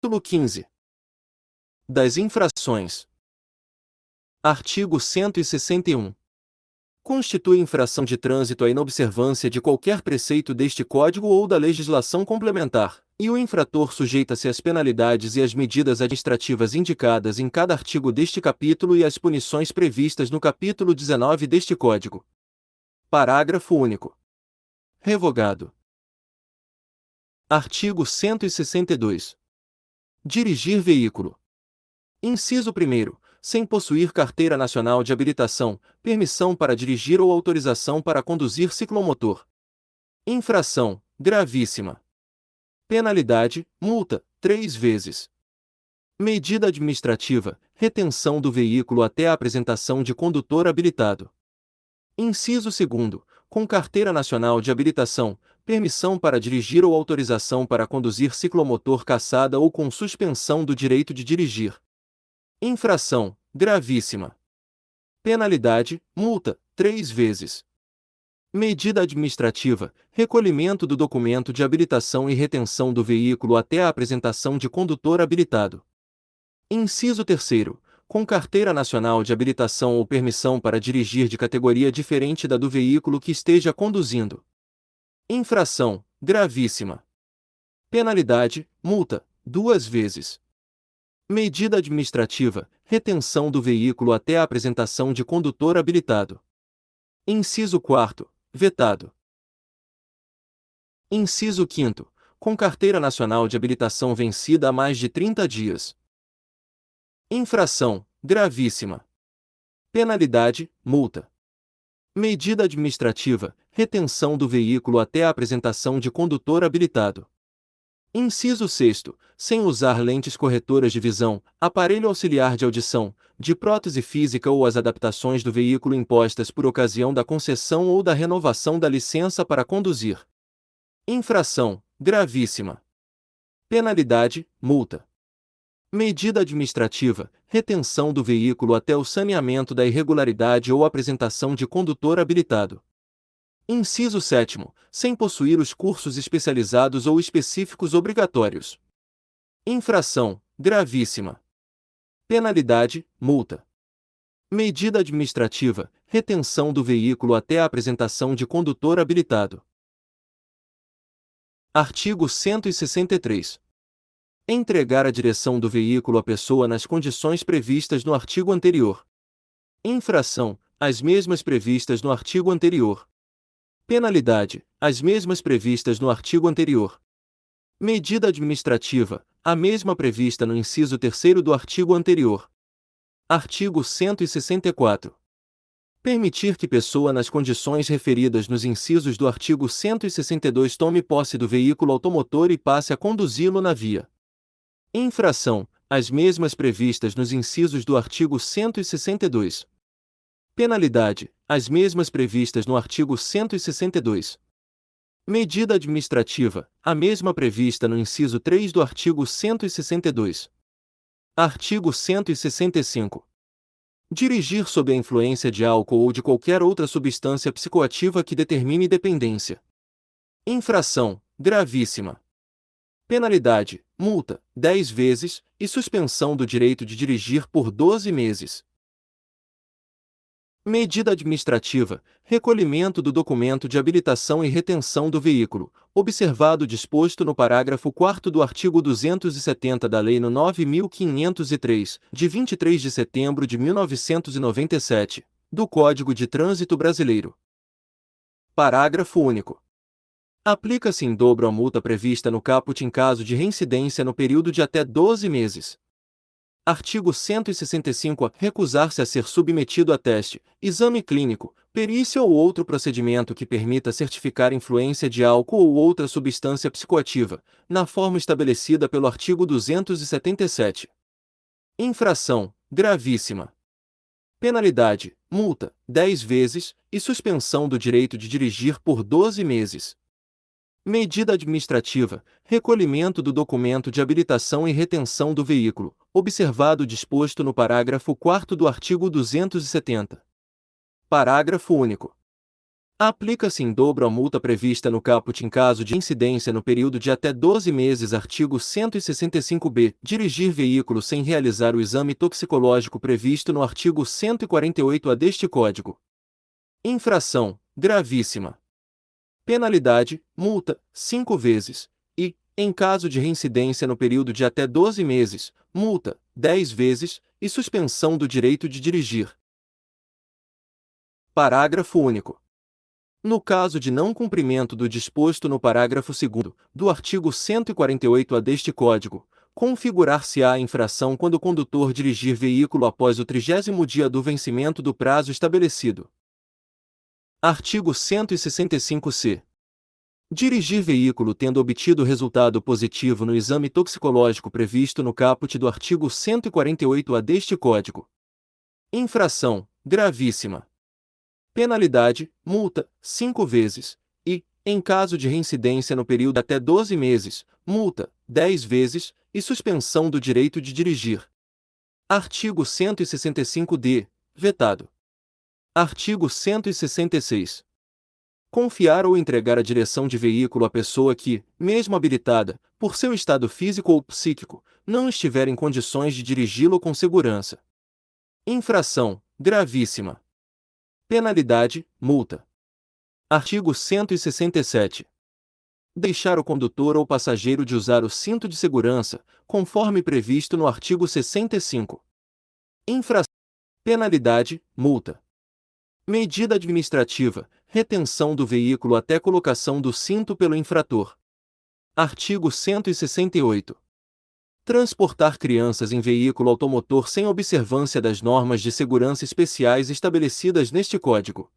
Capítulo 15. Das infrações. Artigo 161. Constitui infração de trânsito a inobservância de qualquer preceito deste Código ou da legislação complementar, e o infrator sujeita-se às penalidades e às medidas administrativas indicadas em cada artigo deste capítulo e às punições previstas no capítulo 19 deste Código. Parágrafo único. Revogado. Artigo 162. Dirigir veículo. Inciso 1º. Sem possuir carteira nacional de habilitação, permissão para dirigir ou autorização para conduzir ciclomotor. Infração gravíssima. Penalidade: multa, 3 vezes. Medida administrativa: retenção do veículo até a apresentação de condutor habilitado. Inciso 2º. Com carteira nacional de habilitação, permissão para dirigir ou autorização para conduzir ciclomotor cassada ou com suspensão do direito de dirigir. Infração gravíssima. Penalidade: multa, 3 vezes. Medida administrativa: recolhimento do documento de habilitação e retenção do veículo até a apresentação de condutor habilitado. Inciso 3º. Com carteira nacional de habilitação ou permissão para dirigir de categoria diferente da do veículo que esteja conduzindo. Infração gravíssima. Penalidade: multa, 2 vezes. Medida administrativa: retenção do veículo até a apresentação de condutor habilitado. Inciso 4º. Vetado. Inciso 5º. Com carteira nacional de habilitação vencida há mais de 30 dias. Infração gravíssima. Penalidade: multa. Medida administrativa: retenção do veículo até a apresentação de condutor habilitado. Inciso 6º. Sem usar lentes corretoras de visão, aparelho auxiliar de audição, de prótese física ou as adaptações do veículo impostas por ocasião da concessão ou da renovação da licença para conduzir. Infração gravíssima. Penalidade: multa. Medida administrativa: retenção do veículo até o saneamento da irregularidade ou apresentação de condutor habilitado. Inciso 7º. Sem possuir os cursos especializados ou específicos obrigatórios. Infração gravíssima. Penalidade: multa. Medida administrativa: retenção do veículo até a apresentação de condutor habilitado. Artigo 163. Entregar a direção do veículo à pessoa nas condições previstas no artigo anterior. Infração: as mesmas previstas no artigo anterior. Penalidade: as mesmas previstas no artigo anterior. Medida administrativa: a mesma prevista no inciso 3º do artigo anterior. Artigo 164. Permitir que pessoa nas condições referidas nos incisos do artigo 162 tome posse do veículo automotor e passe a conduzi-lo na via. Infração: as mesmas previstas nos incisos do artigo 162. Penalidade: as mesmas previstas no artigo 162. Medida administrativa: a mesma prevista no inciso 3 do artigo 162. Artigo 165. Dirigir sob a influência de álcool ou de qualquer outra substância psicoativa que determine dependência. Infração gravíssima. Penalidade: multa, 10 vezes, e suspensão do direito de dirigir por 12 meses. Medida administrativa: recolhimento do documento de habilitação e retenção do veículo, observado o disposto no parágrafo 4º do artigo 270 da Lei nº 9.503, de 23 de setembro de 1997, do Código de Trânsito Brasileiro. Parágrafo único. Aplica-se em dobro a multa prevista no caput em caso de reincidência no período de até 12 meses. Artigo 165-A. Recusar-se a ser submetido a teste, exame clínico, perícia ou outro procedimento que permita certificar influência de álcool ou outra substância psicoativa, na forma estabelecida pelo artigo 277. Infração gravíssima. Penalidade: multa, 10 vezes, e suspensão do direito de dirigir por 12 meses. Medida administrativa: recolhimento do documento de habilitação e retenção do veículo, observado o disposto no parágrafo 4º do artigo 270. Parágrafo único. Aplica-se em dobro a multa prevista no caput em caso de incidência no período de até 12 meses. Artigo 165-B. Dirigir veículo sem realizar o exame toxicológico previsto no artigo 148-A deste Código. Infração gravíssima. Penalidade, multa, 5 vezes. E, em caso de reincidência no período de até 12 meses, multa, 10 vezes, e suspensão do direito de dirigir. Parágrafo único. No caso de não cumprimento do disposto no parágrafo 2º do artigo 148-A deste Código, configurar-se-á a infração quando o condutor dirigir veículo após o 30º dia do vencimento do prazo estabelecido. Artigo 165-C. Dirigir veículo tendo obtido resultado positivo no exame toxicológico previsto no caput do artigo 148-A deste Código. Infração gravíssima. Penalidade, multa, 5 vezes. E, em caso de reincidência no período até 12 meses, multa, 10 vezes, e suspensão do direito de dirigir. Artigo 165-D. Vetado. Artigo 166. Confiar ou entregar a direção de veículo à pessoa que, mesmo habilitada, por seu estado físico ou psíquico, não estiver em condições de dirigi-lo com segurança. Infração gravíssima. Penalidade, multa. Artigo 167. Deixar o condutor ou passageiro de usar o cinto de segurança, conforme previsto no artigo 65. Infração. Penalidade, multa. Medida administrativa, retenção do veículo até colocação do cinto pelo infrator. Artigo 168. Transportar crianças em veículo automotor sem observância das normas de segurança especiais estabelecidas neste Código.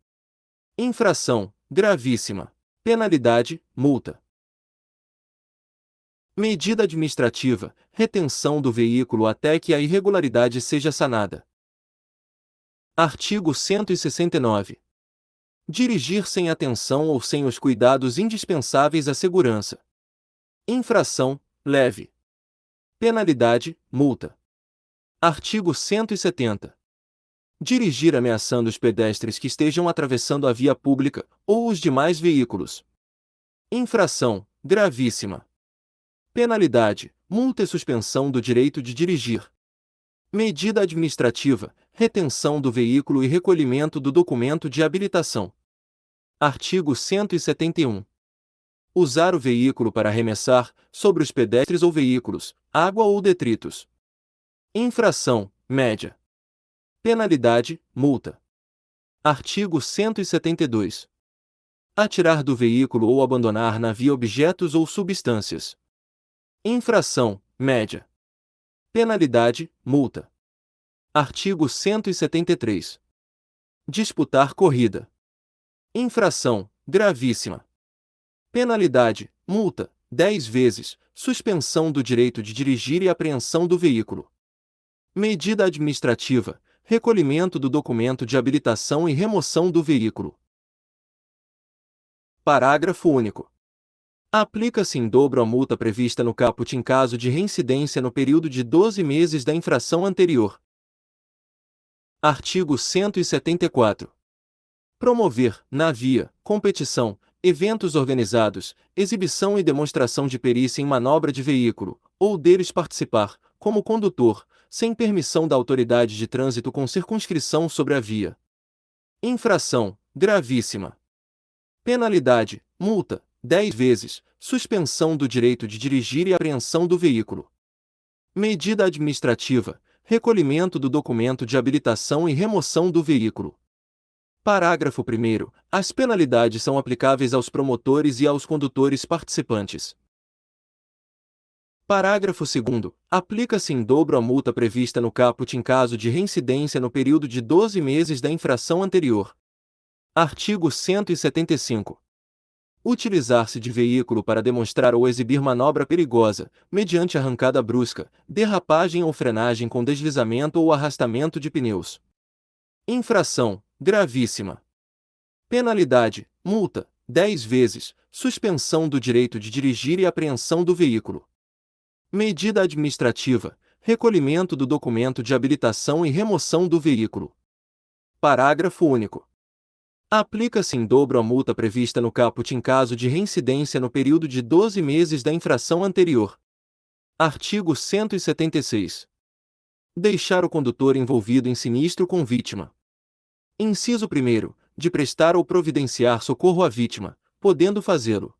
Infração gravíssima. Penalidade, multa. Medida administrativa, retenção do veículo até que a irregularidade seja sanada. Artigo 169. Dirigir sem atenção ou sem os cuidados indispensáveis à segurança. Infração leve. Penalidade, multa. Artigo 170. Dirigir ameaçando os pedestres que estejam atravessando a via pública, ou os demais veículos. Infração gravíssima. Penalidade, multa e suspensão do direito de dirigir. Medida administrativa, retenção do veículo e recolhimento do documento de habilitação. Artigo 171. Usar o veículo para arremessar, sobre os pedestres ou veículos, água ou detritos. Infração média. Penalidade, multa. Artigo 172. Atirar do veículo ou abandonar na via objetos ou substâncias. Infração média. Penalidade, multa. Artigo 173. Disputar corrida. Infração gravíssima. Penalidade, multa, 10 vezes, suspensão do direito de dirigir e apreensão do veículo. Medida administrativa, recolhimento do documento de habilitação e remoção do veículo. Parágrafo único. Aplica-se em dobro a multa prevista no caput em caso de reincidência no período de 12 meses da infração anterior. Artigo 174. Promover, na via, competição, eventos organizados, exibição e demonstração de perícia em manobra de veículo, ou deles participar, como condutor, sem permissão da autoridade de trânsito com circunscrição sobre a via. Infração gravíssima. Penalidade, multa, 10 vezes, suspensão do direito de dirigir e apreensão do veículo. Medida administrativa, recolhimento do documento de habilitação e remoção do veículo. Parágrafo 1º. As penalidades são aplicáveis aos promotores e aos condutores participantes. Parágrafo 2º. Aplica-se em dobro a multa prevista no caput em caso de reincidência no período de 12 meses da infração anterior. Artigo 175. Utilizar-se de veículo para demonstrar ou exibir manobra perigosa, mediante arrancada brusca, derrapagem ou frenagem com deslizamento ou arrastamento de pneus. Infração gravíssima. Penalidade, multa, 10 vezes, suspensão do direito de dirigir e apreensão do veículo. Medida administrativa, recolhimento do documento de habilitação e remoção do veículo. Parágrafo único. Aplica-se em dobro a multa prevista no caput em caso de reincidência no período de 12 meses da infração anterior. Artigo 176. Deixar o condutor envolvido em sinistro com vítima. Inciso 1º, de prestar ou providenciar socorro à vítima, podendo fazê-lo.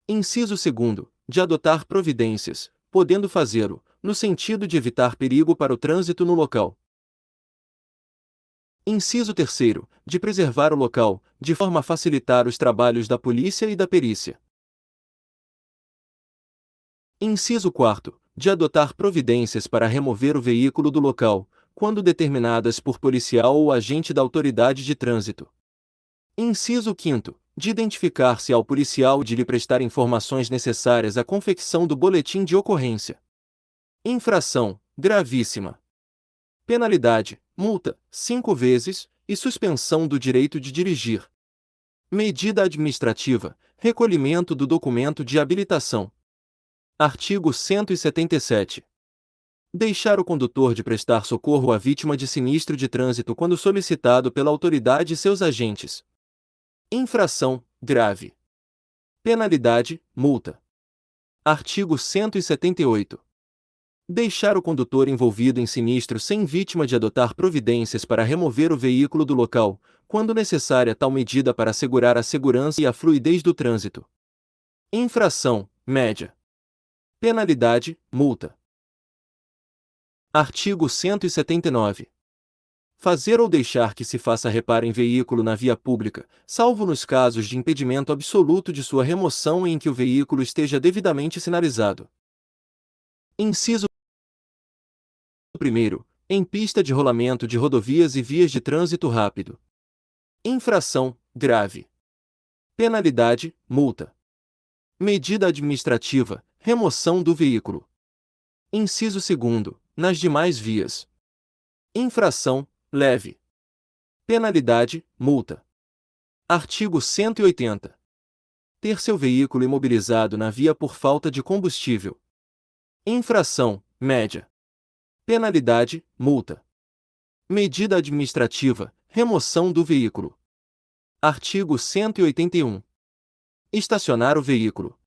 Inciso 2º, de adotar providências, podendo fazê-lo, no sentido de evitar perigo para o trânsito no local. Inciso 3º, de preservar o local, de forma a facilitar os trabalhos da polícia e da perícia. Inciso 4º, de adotar providências para remover o veículo do local, quando determinadas por policial ou agente da autoridade de trânsito. Inciso 5º, de identificar-se ao policial e de lhe prestar informações necessárias à confecção do boletim de ocorrência. Infração gravíssima. Penalidade: multa, 5 vezes, e suspensão do direito de dirigir. Medida administrativa: recolhimento do documento de habilitação. Artigo 177. Deixar o condutor de prestar socorro à vítima de sinistro de trânsito quando solicitado pela autoridade e seus agentes. Infração grave. Penalidade: multa. Artigo 178. Deixar o condutor envolvido em sinistro sem vítima de adotar providências para remover o veículo do local, quando necessária tal medida para assegurar a segurança e a fluidez do trânsito. Infração média. Penalidade: multa. Artigo 179. Fazer ou deixar que se faça reparo em veículo na via pública, salvo nos casos de impedimento absoluto de sua remoção e em que o veículo esteja devidamente sinalizado. Inciso 1º, em pista de rolamento de rodovias e vias de trânsito rápido. Infração grave. Penalidade: multa. Medida administrativa: remoção do veículo. Inciso 2º, nas demais vias. Infração leve. Penalidade: multa. Artigo 180. Ter seu veículo imobilizado na via por falta de combustível. Infração média. Penalidade: multa. Medida administrativa: remoção do veículo. Artigo 181. Estacionar o veículo.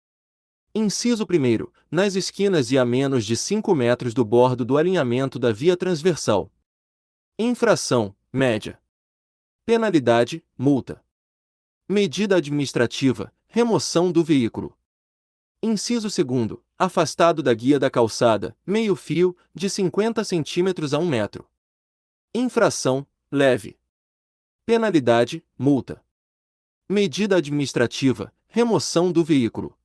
Inciso 1º, nas esquinas e a menos de 5 metros do bordo do alinhamento da via transversal. Infração média. Penalidade: multa. Medida administrativa: remoção do veículo. Inciso 2º, afastado da guia da calçada, meio fio, de 50 cm a 1 metro. Infração leve. Penalidade: multa. Medida administrativa: remoção do veículo.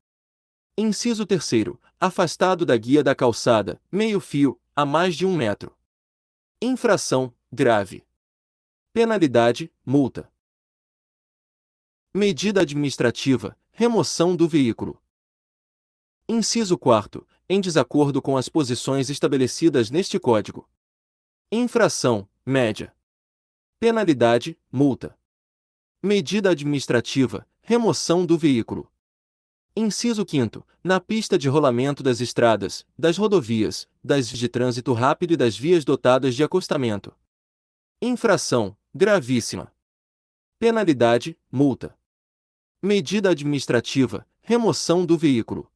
Inciso 3º, afastado da guia da calçada, meio fio, a mais de 1 metro. Infração grave. Penalidade: multa. Medida administrativa: remoção do veículo. Inciso 4º, em desacordo com as posições estabelecidas neste Código. Infração média. Penalidade: multa. Medida administrativa: remoção do veículo. Inciso 5º, na pista de rolamento das estradas, das rodovias, das vias de trânsito rápido e das vias dotadas de acostamento. Infração gravíssima. Penalidade: multa. Medida administrativa: remoção do veículo.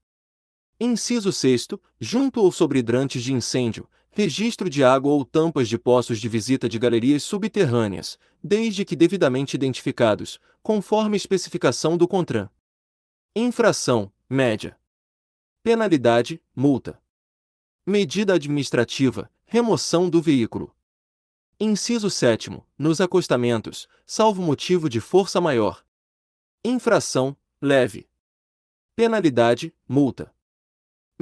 Inciso 6º, junto ou sobre hidrantes de incêndio, registro de água ou tampas de poços de visita de galerias subterrâneas, desde que devidamente identificados, conforme especificação do CONTRAN. Infração média. Penalidade: multa. Medida administrativa: remoção do veículo. Inciso 7º, nos acostamentos, salvo motivo de força maior. Infração leve. Penalidade: multa.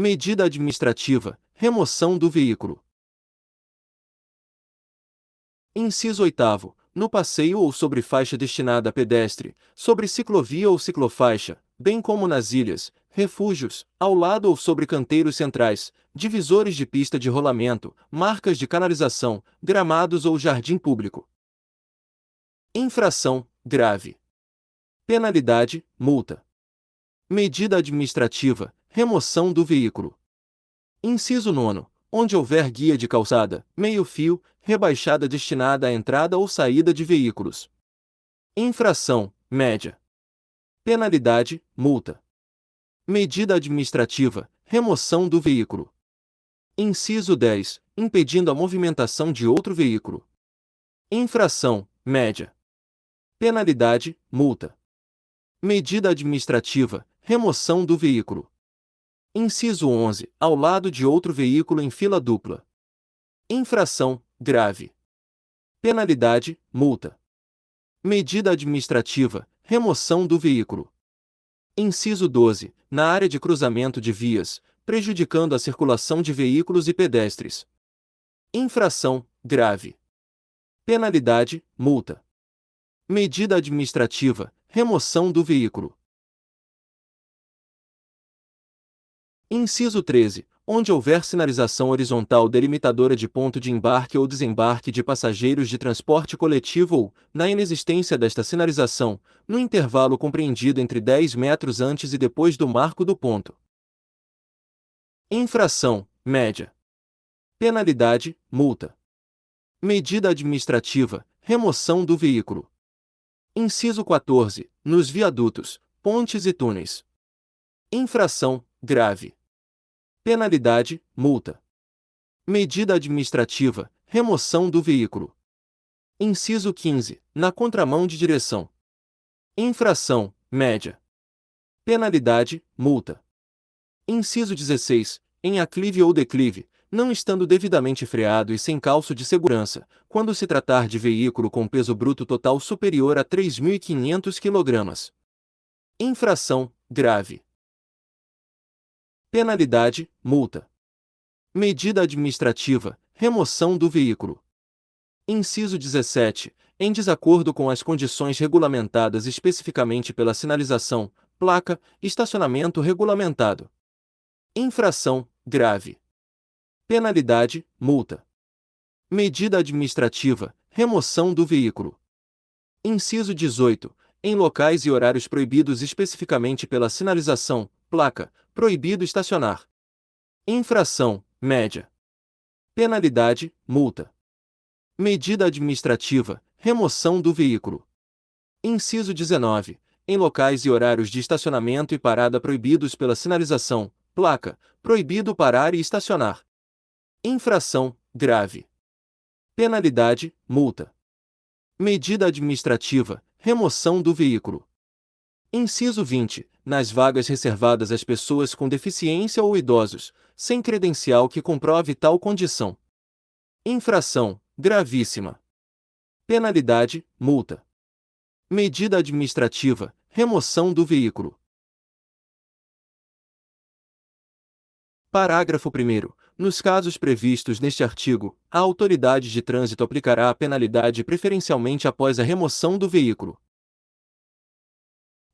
Medida administrativa: remoção do veículo. Inciso 8º, no passeio ou sobre faixa destinada a pedestre, sobre ciclovia ou ciclofaixa, bem como nas ilhas, refúgios, ao lado ou sobre canteiros centrais, divisores de pista de rolamento, marcas de canalização, gramados ou jardim público. Infração grave. Penalidade: multa. Medida administrativa: remoção do veículo. Inciso 9º, onde houver guia de calçada, meio fio, rebaixada destinada à entrada ou saída de veículos. Infração, média. Penalidade, multa. Medida administrativa, remoção do veículo. Inciso 10, impedindo a movimentação de outro veículo. Infração, média. Penalidade, multa. Medida administrativa, remoção do veículo. Inciso 11, ao lado de outro veículo em fila dupla. Infração, grave. Penalidade, multa. Medida administrativa, remoção do veículo. Inciso 12, na área de cruzamento de vias, prejudicando a circulação de veículos e pedestres. Infração, grave. Penalidade, multa. Medida administrativa, remoção do veículo. Inciso 13, onde houver sinalização horizontal delimitadora de ponto de embarque ou desembarque de passageiros de transporte coletivo ou, na inexistência desta sinalização, no intervalo compreendido entre 10 metros antes e depois do marco do ponto. Infração, média. Penalidade, multa. Medida administrativa, remoção do veículo. Inciso 14, nos viadutos, pontes e túneis. Infração, grave. Penalidade, multa. Medida administrativa, remoção do veículo. Inciso 15, na contramão de direção. Infração, média. Penalidade, multa. Inciso 16, em aclive ou declive, não estando devidamente freado e sem calço de segurança, quando se tratar de veículo com peso bruto total superior a 3.500 kg. Infração, grave. Penalidade, multa. Medida administrativa, remoção do veículo. Inciso 17, em desacordo com as condições regulamentadas especificamente pela sinalização, placa, estacionamento regulamentado. Infração, grave. Penalidade, multa. Medida administrativa, remoção do veículo. Inciso 18, em locais e horários proibidos especificamente pela sinalização, placa, proibido estacionar. Infração, média. Penalidade, multa. Medida administrativa, remoção do veículo. Inciso 19, em locais e horários de estacionamento e parada proibidos pela sinalização, placa, proibido parar e estacionar. Infração, grave. Penalidade, multa. Medida administrativa, remoção do veículo. Inciso 20, nas vagas reservadas às pessoas com deficiência ou idosos, sem credencial que comprove tal condição. Infração, gravíssima. Penalidade, multa. Medida administrativa, remoção do veículo. Parágrafo 1º. Nos casos previstos neste artigo, a autoridade de trânsito aplicará a penalidade preferencialmente após a remoção do veículo.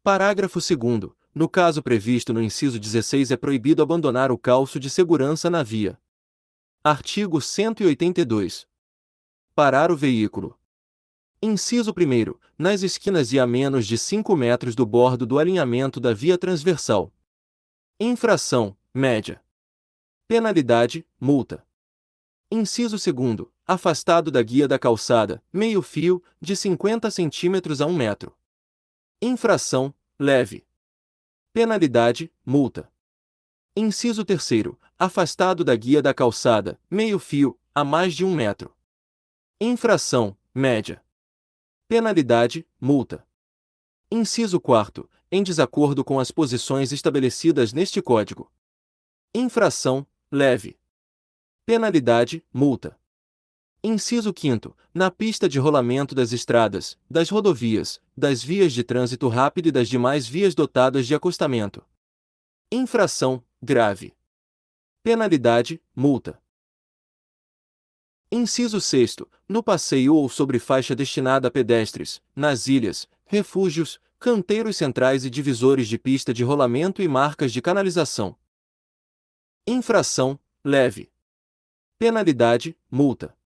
Parágrafo 2º. No caso previsto no inciso 16 é proibido abandonar o calço de segurança na via. Artigo 182. Parar o veículo. Inciso 1º. Nas esquinas e a menos de 5 metros do bordo do alinhamento da via transversal. Infração, média. Penalidade, multa. Inciso 2º. Afastado da guia da calçada, meio fio, de 50 cm a 1 metro. Infração, leve. Penalidade, multa. Inciso 3º. Afastado da guia da calçada, meio fio, a mais de 1 metro. Infração, média. Penalidade, multa. Inciso 4º. Em desacordo com as posições estabelecidas neste Código. Infração, leve. Penalidade, multa. Inciso 5º. Na pista de rolamento das estradas, das rodovias, das vias de trânsito rápido e das demais vias dotadas de acostamento. Infração, grave. Penalidade, multa. Inciso 6º. No passeio ou sobre faixa destinada a pedestres, nas ilhas, refúgios, canteiros centrais e divisores de pista de rolamento e marcas de canalização. Infração, leve. Penalidade, multa.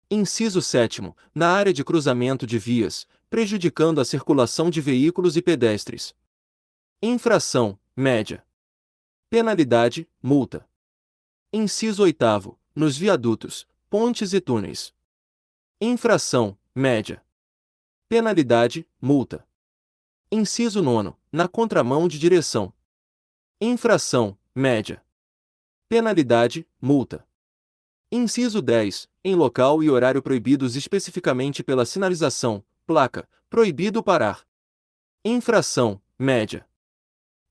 Inciso 7º. Na área de cruzamento de vias, prejudicando a circulação de veículos e pedestres. Infração, média. Penalidade, multa. Inciso 8º. Nos viadutos, pontes e túneis. Infração, média. Penalidade, multa. Inciso 9, na contramão de direção. Infração, média. Penalidade, multa. Inciso 10, em local e horário proibidos especificamente pela sinalização, placa, proibido parar. Infração, média.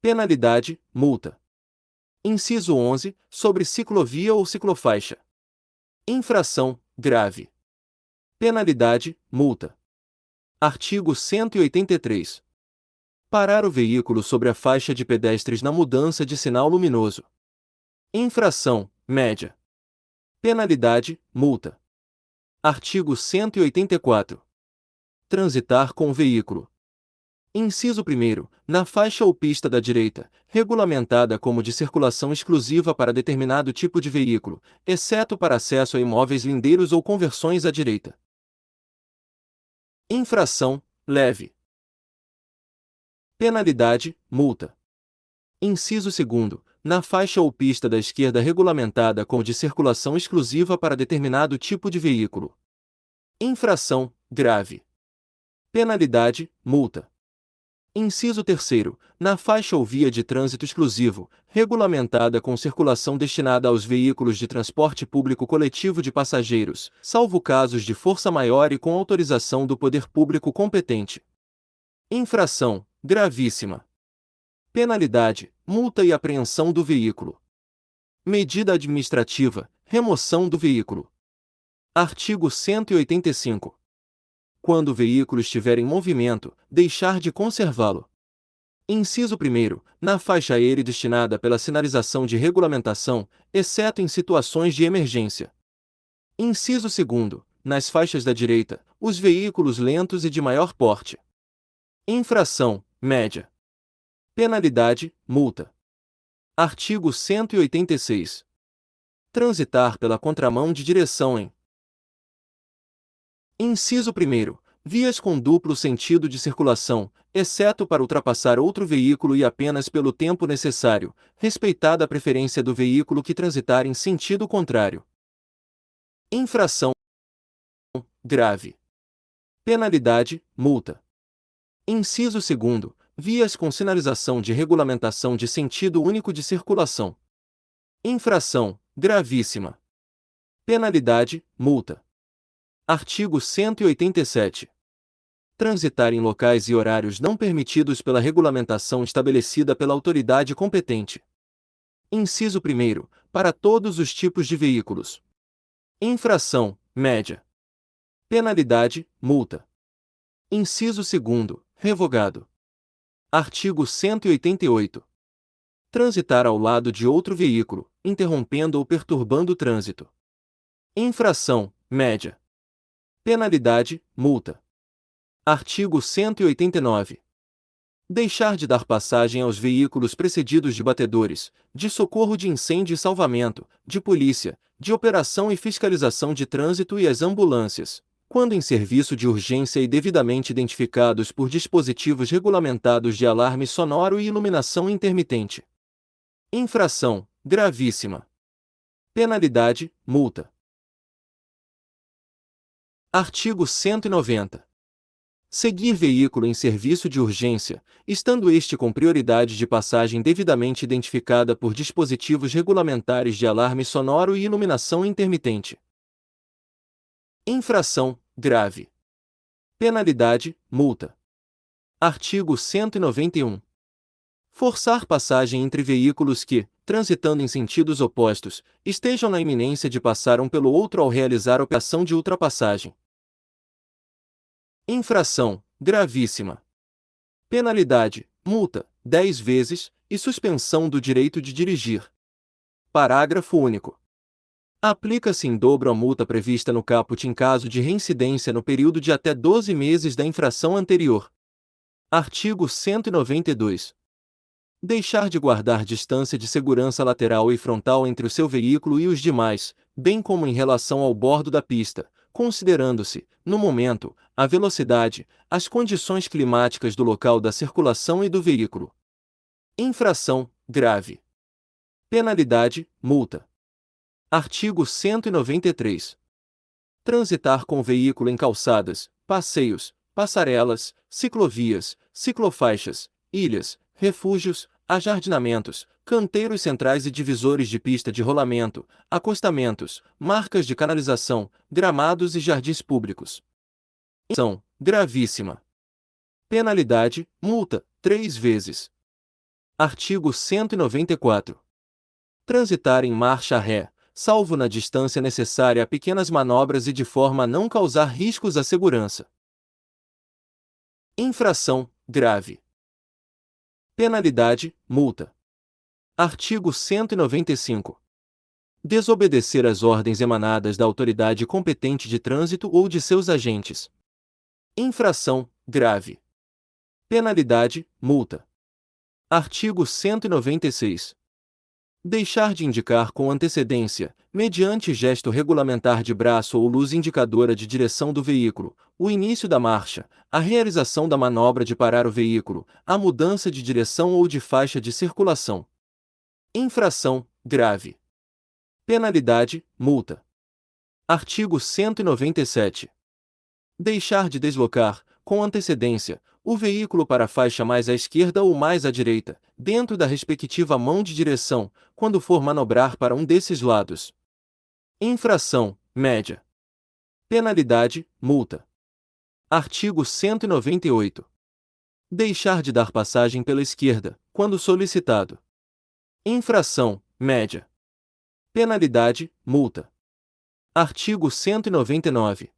Penalidade, multa. Inciso 11, sobre ciclovia ou ciclofaixa. Infração, grave. Penalidade, multa. Artigo 183. Parar o veículo sobre a faixa de pedestres na mudança de sinal luminoso. Infração, média. Penalidade, multa. Artigo 184. Transitar com o veículo. Inciso 1º, na faixa ou pista da direita, regulamentada como de circulação exclusiva para determinado tipo de veículo, exceto para acesso a imóveis lindeiros ou conversões à direita. Infração, leve. Penalidade, multa. Inciso 2º, na faixa ou pista da esquerda regulamentada como de circulação exclusiva para determinado tipo de veículo. Infração, grave. Penalidade, multa. Inciso 3º, na faixa ou via de trânsito exclusivo, regulamentada com circulação destinada aos veículos de transporte público coletivo de passageiros, salvo casos de força maior e com autorização do poder público competente. Infração, gravíssima. Penalidade, multa e apreensão do veículo. Medida administrativa, remoção do veículo. Artigo 185. Quando o veículo estiver em movimento, deixar de conservá-lo. Inciso 1º, na faixa aérea destinada pela sinalização de regulamentação, exceto em situações de emergência. Inciso 2º, nas faixas da direita, os veículos lentos e de maior porte. Infração, média. Penalidade, multa. Artigo 186. Transitar pela contramão de direção em. Inciso 1º, vias com duplo sentido de circulação, exceto para ultrapassar outro veículo e apenas pelo tempo necessário, respeitada a preferência do veículo que transitar em sentido contrário. Infração, grave. Penalidade, multa. Inciso 2º, vias com sinalização de regulamentação de sentido único de circulação. Infração, gravíssima. Penalidade, multa. Artigo 187. Transitar em locais e horários não permitidos pela regulamentação estabelecida pela autoridade competente. Inciso 1º, para todos os tipos de veículos. Infração, média. Penalidade, multa. Inciso 2º, revogado. Artigo 188. Transitar ao lado de outro veículo, interrompendo ou perturbando o trânsito. Infração, média. Penalidade, multa. Artigo 189. Deixar de dar passagem aos veículos precedidos de batedores, de socorro de incêndio e salvamento, de polícia, de operação e fiscalização de trânsito e as ambulâncias, quando em serviço de urgência e devidamente identificados por dispositivos regulamentados de alarme sonoro e iluminação intermitente. Infração, gravíssima. Penalidade, multa. Artigo 190. Seguir veículo em serviço de urgência, estando este com prioridade de passagem devidamente identificada por dispositivos regulamentares de alarme sonoro e iluminação intermitente. Infração, grave. Penalidade, multa. Artigo 191. Forçar passagem entre veículos que, transitando em sentidos opostos, estejam na iminência de passar um pelo outro ao realizar operação de ultrapassagem. Infração, gravíssima. Penalidade, multa, 10 vezes, e suspensão do direito de dirigir. Parágrafo único. Aplica-se em dobro a multa prevista no caput em caso de reincidência no período de até 12 meses da infração anterior. Artigo 192. Deixar de guardar distância de segurança lateral e frontal entre o seu veículo e os demais, bem como em relação ao bordo da pista, considerando-se, no momento, a velocidade, as condições climáticas do local da circulação e do veículo. Infração, grave. Penalidade, multa. Artigo 193. Transitar com veículo em calçadas, passeios, passarelas, ciclovias, ciclofaixas, ilhas, refúgios, ajardinamentos, canteiros centrais e divisores de pista de rolamento, acostamentos, marcas de canalização, gramados e jardins públicos. Infração gravíssima. Penalidade, multa, 3 vezes. Artigo 194. Transitar em marcha ré, salvo na distância necessária a pequenas manobras e de forma a não causar riscos à segurança. Infração grave. Penalidade, multa. Artigo 195. Desobedecer às ordens emanadas da autoridade competente de trânsito ou de seus agentes. Infração grave. Penalidade, multa. Artigo 196. Deixar de indicar com antecedência, mediante gesto regulamentar de braço ou luz indicadora de direção do veículo, o início da marcha, a realização da manobra de parar o veículo, a mudança de direção ou de faixa de circulação. Infração grave. Penalidade, multa. Artigo 197. Deixar de deslocar, com antecedência, o veículo para a faixa mais à esquerda ou mais à direita, dentro da respectiva mão de direção, quando for manobrar para um desses lados. Infração média. Penalidade, multa. Artigo 198. Deixar de dar passagem pela esquerda, quando solicitado. Infração média. Penalidade, multa. Artigo 199.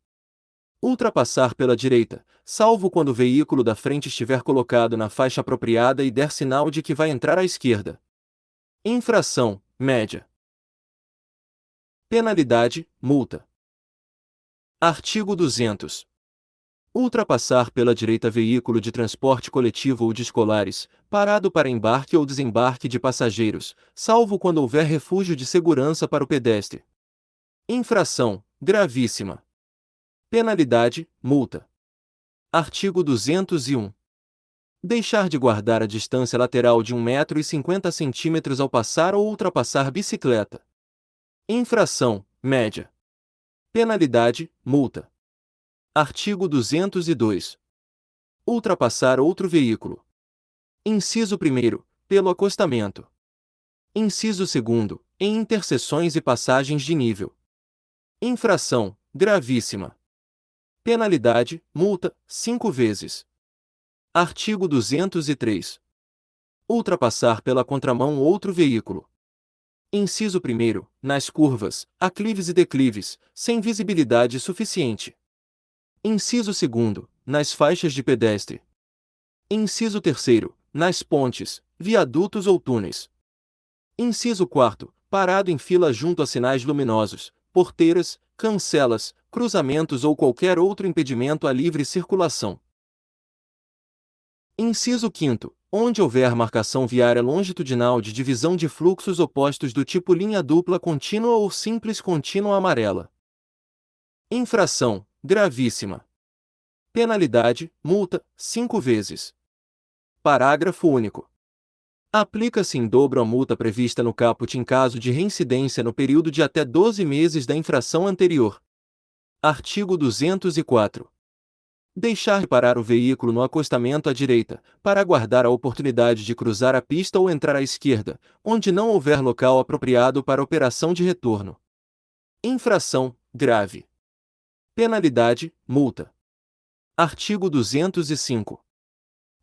Ultrapassar pela direita, salvo quando o veículo da frente estiver colocado na faixa apropriada e der sinal de que vai entrar à esquerda. Infração média. Penalidade, multa. Artigo 200. Ultrapassar pela direita veículo de transporte coletivo ou de escolares, parado para embarque ou desembarque de passageiros, salvo quando houver refúgio de segurança para o pedestre. Infração gravíssima. Penalidade, multa. Artigo 201. Deixar de guardar a distância lateral de 1,50 m ao passar ou ultrapassar bicicleta. Infração média. Penalidade, multa. Artigo 202. Ultrapassar outro veículo. Inciso 1º, pelo acostamento. Inciso 2º, em interseções e passagens de nível. Infração gravíssima. Penalidade, multa, 5 vezes. Artigo 203. Ultrapassar pela contramão outro veículo. Inciso 1º, nas curvas, aclives e declives, sem visibilidade suficiente. Inciso 2º, nas faixas de pedestre. Inciso 3º, nas pontes, viadutos ou túneis. Inciso 4º, parado em fila junto a sinais luminosos, porteiras, cancelas, cruzamentos ou qualquer outro impedimento à livre circulação. Inciso 5º, onde houver marcação viária longitudinal de divisão de fluxos opostos do tipo linha dupla contínua ou simples contínua amarela. Infração gravíssima. Penalidade, multa, 5 vezes. Parágrafo único. Aplica-se em dobro a multa prevista no caput em caso de reincidência no período de até 12 meses da infração anterior. Artigo 204. Deixar de parar o veículo no acostamento à direita, para aguardar a oportunidade de cruzar a pista ou entrar à esquerda, onde não houver local apropriado para operação de retorno. Infração grave. Penalidade, multa. Artigo 205.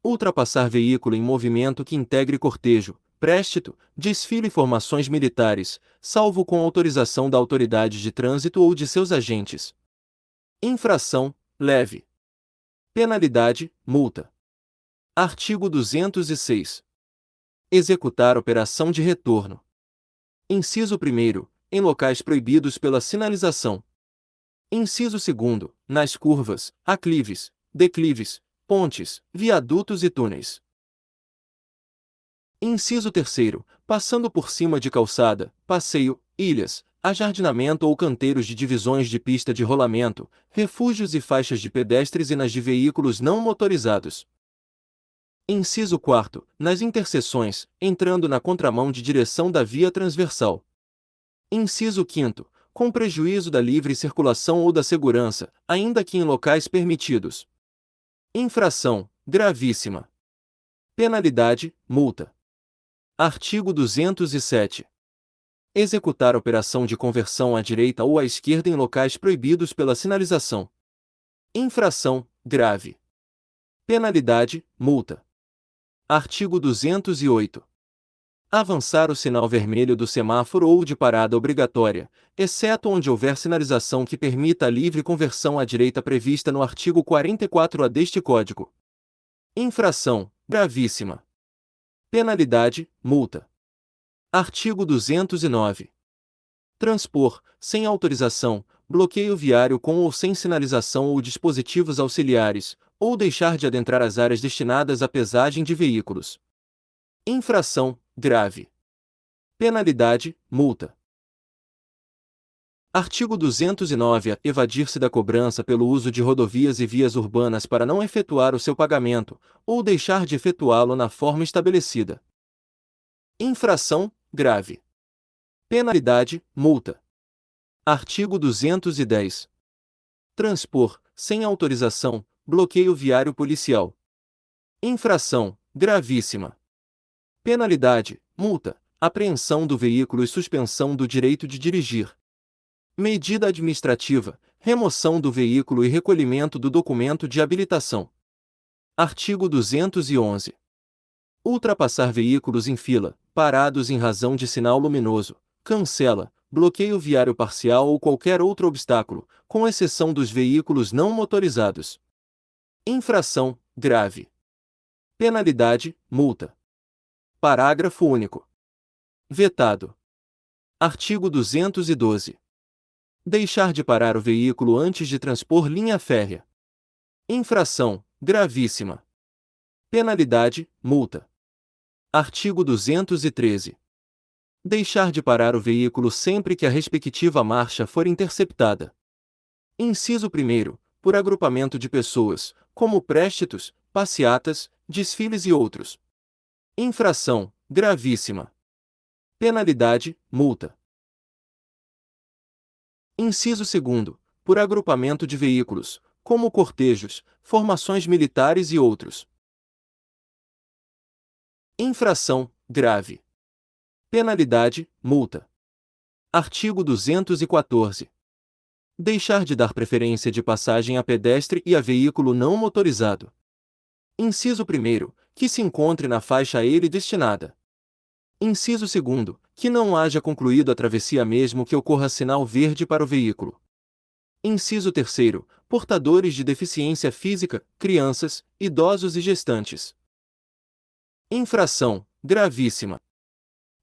Ultrapassar veículo em movimento que integre cortejo, préstito, desfile e formações militares, salvo com autorização da autoridade de trânsito ou de seus agentes. Infração leve. Penalidade, multa. Artigo 206. Executar operação de retorno. Inciso 1º, em locais proibidos pela sinalização. Inciso 2º, nas curvas, aclives, declives, pontes, viadutos e túneis. Inciso 3º, passando por cima de calçada, passeio, ilhas, ajardinamento ou canteiros de divisões de pista de rolamento, refúgios e faixas de pedestres e nas de veículos não motorizados. Inciso 4º, nas interseções, entrando na contramão de direção da via transversal. Inciso 5º, com prejuízo da livre circulação ou da segurança, ainda que em locais permitidos. Infração gravíssima. Penalidade: multa. Artigo 207. Executar operação de conversão à direita ou à esquerda em locais proibidos pela sinalização. Infração grave. Penalidade: multa. Artigo 208. Avançar o sinal vermelho do semáforo ou de parada obrigatória, exceto onde houver sinalização que permita a livre conversão à direita prevista no artigo 44-A deste Código. Infração gravíssima. Penalidade: multa. Artigo 209. Transpor, sem autorização, bloqueio viário com ou sem sinalização ou dispositivos auxiliares, ou deixar de adentrar as áreas destinadas à pesagem de veículos. Infração grave. Penalidade: multa. Artigo 209-A. Evadir-se da cobrança pelo uso de rodovias e vias urbanas para não efetuar o seu pagamento, ou deixar de efetuá-lo na forma estabelecida. Infração grave. Penalidade: multa. Artigo 210. Transpor, sem autorização, bloqueio viário policial. Infração gravíssima. Penalidade: multa, apreensão do veículo e suspensão do direito de dirigir. Medida administrativa: remoção do veículo e recolhimento do documento de habilitação. Artigo 211. Ultrapassar veículos em fila, parados em razão de sinal luminoso, cancela, bloqueio viário parcial ou qualquer outro obstáculo, com exceção dos veículos não motorizados. Infração grave. Penalidade: multa. Parágrafo único. Vetado. Artigo 212. Deixar de parar o veículo antes de transpor linha férrea. Infração gravíssima. Penalidade: multa. Artigo 213. Deixar de parar o veículo sempre que a respectiva marcha for interceptada. Inciso 1º, por agrupamento de pessoas, como préstitos, passeatas, desfiles e outros. Infração gravíssima. Penalidade: multa. Inciso 2º, por agrupamento de veículos, como cortejos, formações militares e outros. Infração grave. Penalidade: multa. Artigo 214. Deixar de dar preferência de passagem a pedestre e a veículo não motorizado. Inciso 1º, que se encontre na faixa a ele destinada. Inciso 2º, que não haja concluído a travessia mesmo que ocorra sinal verde para o veículo. Inciso 3º, portadores de deficiência física, crianças, idosos e gestantes. Infração gravíssima.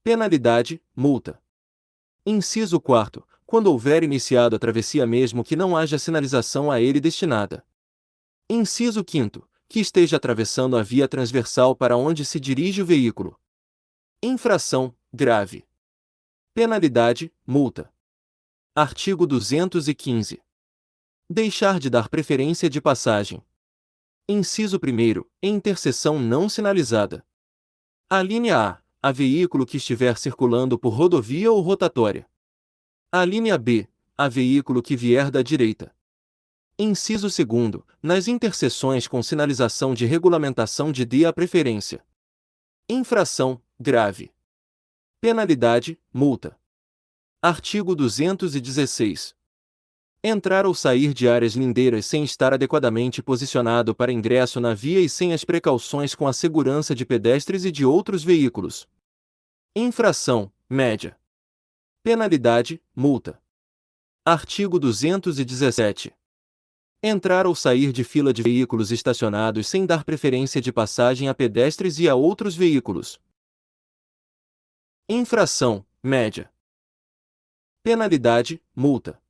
Penalidade: multa. Inciso 4º, quando houver iniciado a travessia mesmo que não haja sinalização a ele destinada. Inciso 5º, que esteja atravessando a via transversal para onde se dirige o veículo. Infração grave. Penalidade: multa. Artigo 215. Deixar de dar preferência de passagem. Inciso 1º, em interseção não sinalizada. Alínea A veículo que estiver circulando por rodovia ou rotatória. Alínea B, a veículo que vier da direita. Inciso 2º, nas interseções com sinalização de regulamentação de dê a preferência. Infração grave. Penalidade: multa. Artigo 216. Entrar ou sair de áreas lindeiras sem estar adequadamente posicionado para ingresso na via e sem as precauções com a segurança de pedestres e de outros veículos. Infração média. Penalidade: multa. Artigo 217. Entrar ou sair de fila de veículos estacionados sem dar preferência de passagem a pedestres e a outros veículos. Infração média. Penalidade: multa.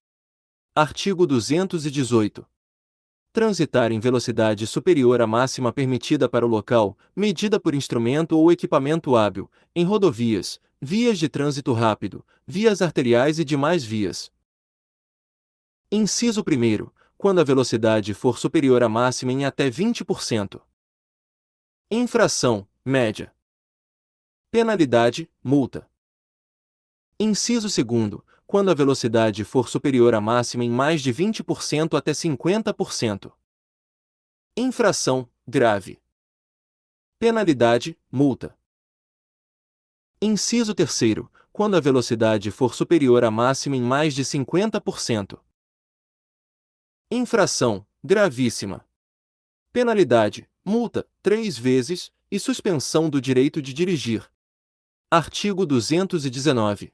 Artigo 218. Transitar em velocidade superior à máxima permitida para o local, medida por instrumento ou equipamento hábil, em rodovias, vias de trânsito rápido, vias arteriais e demais vias. Inciso 1º, quando a velocidade for superior à máxima em até 20%. Infração média. Penalidade: multa. Inciso 2º, quando a velocidade for superior à máxima em mais de 20% até 50%. Infração grave. Penalidade: multa. Inciso 3º. Quando a velocidade for superior à máxima em mais de 50%. Infração gravíssima. Penalidade: multa, 3 vezes, e suspensão do direito de dirigir. Artigo 219.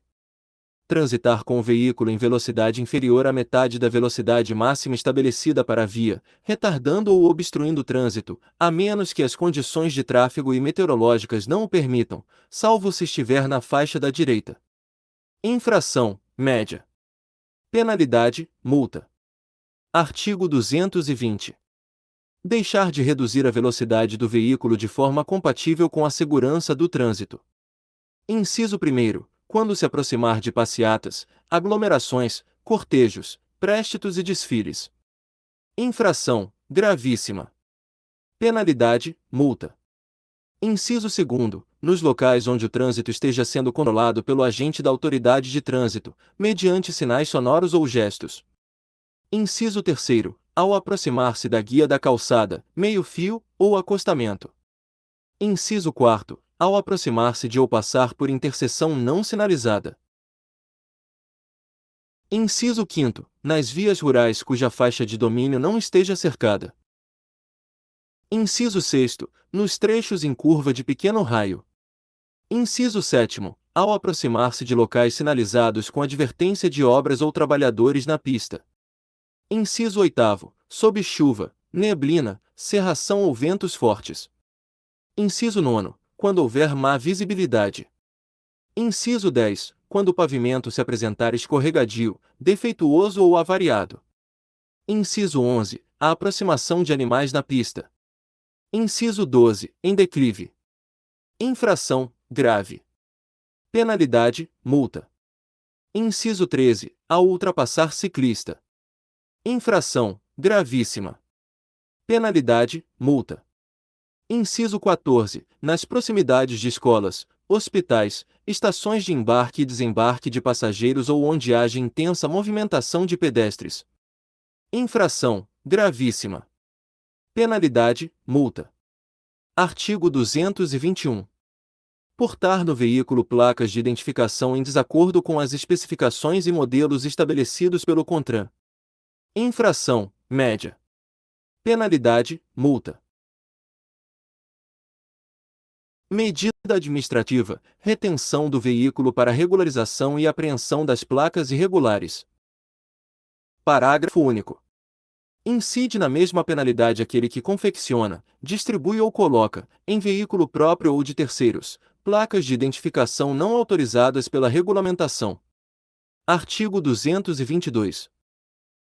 Transitar com o veículo em velocidade inferior à metade da velocidade máxima estabelecida para a via, retardando ou obstruindo o trânsito, a menos que as condições de tráfego e meteorológicas não o permitam, salvo se estiver na faixa da direita. Infração média. Penalidade: multa. Artigo 220. Deixar de reduzir a velocidade do veículo de forma compatível com a segurança do trânsito. Inciso 1º. Quando se aproximar de passeatas, aglomerações, cortejos, préstitos e desfiles. Infração gravíssima. Penalidade: multa. Inciso 2º. Nos locais onde o trânsito esteja sendo controlado pelo agente da autoridade de trânsito, mediante sinais sonoros ou gestos. Inciso 3º. Ao aproximar-se da guia da calçada, meio-fio ou acostamento. Inciso 4º. Ao aproximar-se de ou passar por interseção não sinalizada. Inciso 5º. Nas vias rurais cuja faixa de domínio não esteja cercada. Inciso 6º. Nos trechos em curva de pequeno raio. Inciso 7º. Ao aproximar-se de locais sinalizados com advertência de obras ou trabalhadores na pista. Inciso 8º. Sob chuva, neblina, cerração ou ventos fortes. Inciso 9º. Quando houver má visibilidade. Inciso 10. Quando o pavimento se apresentar escorregadio, defeituoso ou avariado. Inciso 11. A aproximação de animais na pista. Inciso 12. Em declive. Infração grave. Penalidade: multa. Inciso 13. Ao ultrapassar ciclista. Infração gravíssima. Penalidade: multa. Inciso 14. Nas proximidades de escolas, hospitais, estações de embarque e desembarque de passageiros ou onde haja intensa movimentação de pedestres. Infração gravíssima. Penalidade: multa. Artigo 221. Portar no veículo placas de identificação em desacordo com as especificações e modelos estabelecidos pelo CONTRAN. Infração média. Penalidade: multa. Medida administrativa: retenção do veículo para regularização e apreensão das placas irregulares. Parágrafo único. Incide na mesma penalidade aquele que confecciona, distribui ou coloca, em veículo próprio ou de terceiros, placas de identificação não autorizadas pela regulamentação. Artigo 222.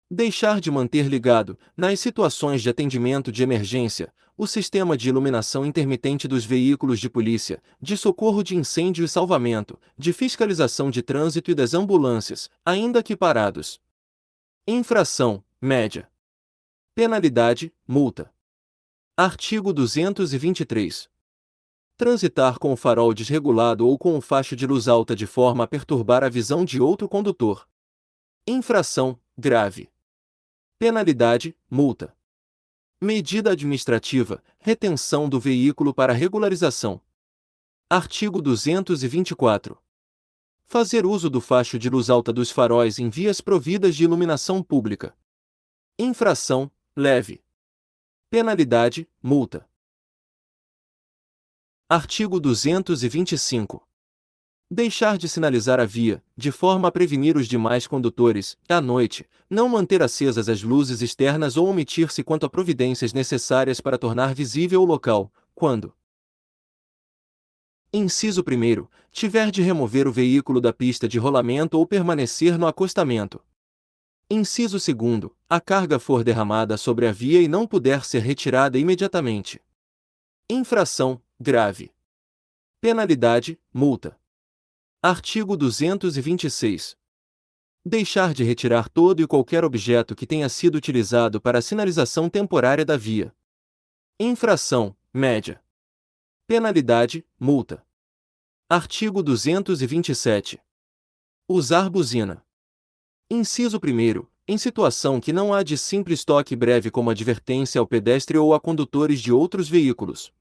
Deixar de manter ligado, nas situações de atendimento de emergência, o sistema de iluminação intermitente dos veículos de polícia, de socorro de incêndio e salvamento, de fiscalização de trânsito e das ambulâncias, ainda que parados. Infração média. Penalidade: multa. Artigo 223. Transitar com o farol desregulado ou com o facho de luz alta de forma a perturbar a visão de outro condutor. Infração grave. Penalidade: multa. Medida administrativa: retenção do veículo para regularização. Artigo 224. Fazer uso do facho de luz alta dos faróis em vias providas de iluminação pública. Infração leve. Penalidade: multa. Artigo 225. Deixar de sinalizar a via, de forma a prevenir os demais condutores, à noite, não manter acesas as luzes externas ou omitir-se quanto a providências necessárias para tornar visível o local, quando: Inciso 1º. Tiver de remover o veículo da pista de rolamento ou permanecer no acostamento. Inciso 2º. A carga for derramada sobre a via e não puder ser retirada imediatamente. Infração grave. Penalidade: multa. Artigo 226. Deixar de retirar todo e qualquer objeto que tenha sido utilizado para a sinalização temporária da via. Infração média. Penalidade: multa. Artigo 227. Usar buzina. Inciso 1º. em situação que não há de simples toque breve como advertência ao pedestre ou a condutores de outros veículos.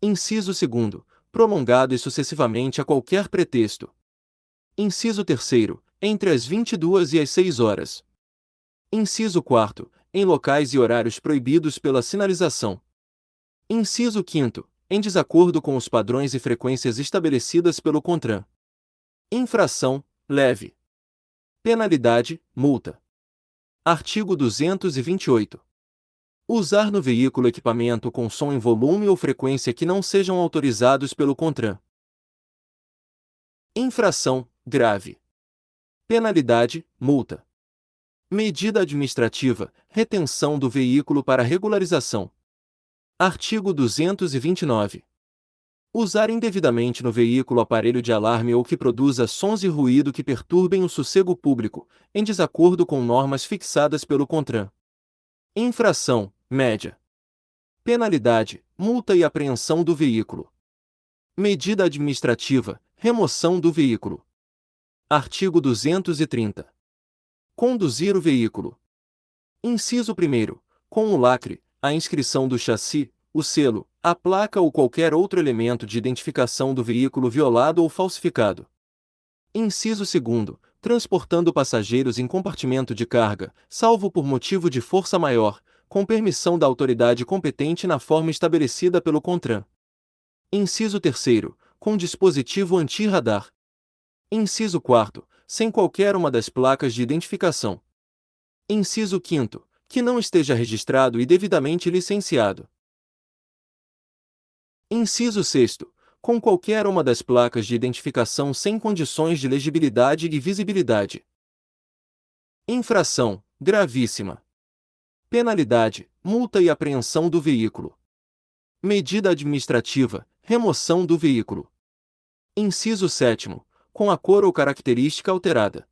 Inciso 2º, prolongado e sucessivamente a qualquer pretexto. Inciso 3º, entre as 22 e as 6 horas. Inciso 4º, em locais e horários proibidos pela sinalização. Inciso 5º, em desacordo com os padrões e frequências estabelecidas pelo CONTRAN. Infração, leve. Penalidade, multa. Artigo 228. Usar no veículo equipamento com som em volume ou frequência que não sejam autorizados pelo CONTRAN. Infração, grave. Penalidade, multa. Medida administrativa, retenção do veículo para regularização. Artigo 229. Usar indevidamente no veículo aparelho de alarme ou que produza sons e ruído que perturbem o sossego público, em desacordo com normas fixadas pelo CONTRAN. Infração, média. Penalidade, multa e apreensão do veículo. Medida administrativa, remoção do veículo. Artigo 230. Conduzir o veículo. Inciso 1º. Com o lacre, a inscrição do chassi, o selo, a placa ou qualquer outro elemento de identificação do veículo violado ou falsificado. Inciso 2º. Transportando passageiros em compartimento de carga, salvo por motivo de força maior, com permissão da autoridade competente na forma estabelecida pelo CONTRAN. Inciso 3º. Com dispositivo anti-radar. Inciso 4º. Sem qualquer uma das placas de identificação. Inciso 5º. Que não esteja registrado e devidamente licenciado. Inciso 6º. Com qualquer uma das placas de identificação sem condições de legibilidade e visibilidade. Infração, gravíssima. Penalidade, multa e apreensão do veículo. Medida administrativa, remoção do veículo. Inciso 7º. Com a cor ou característica alterada.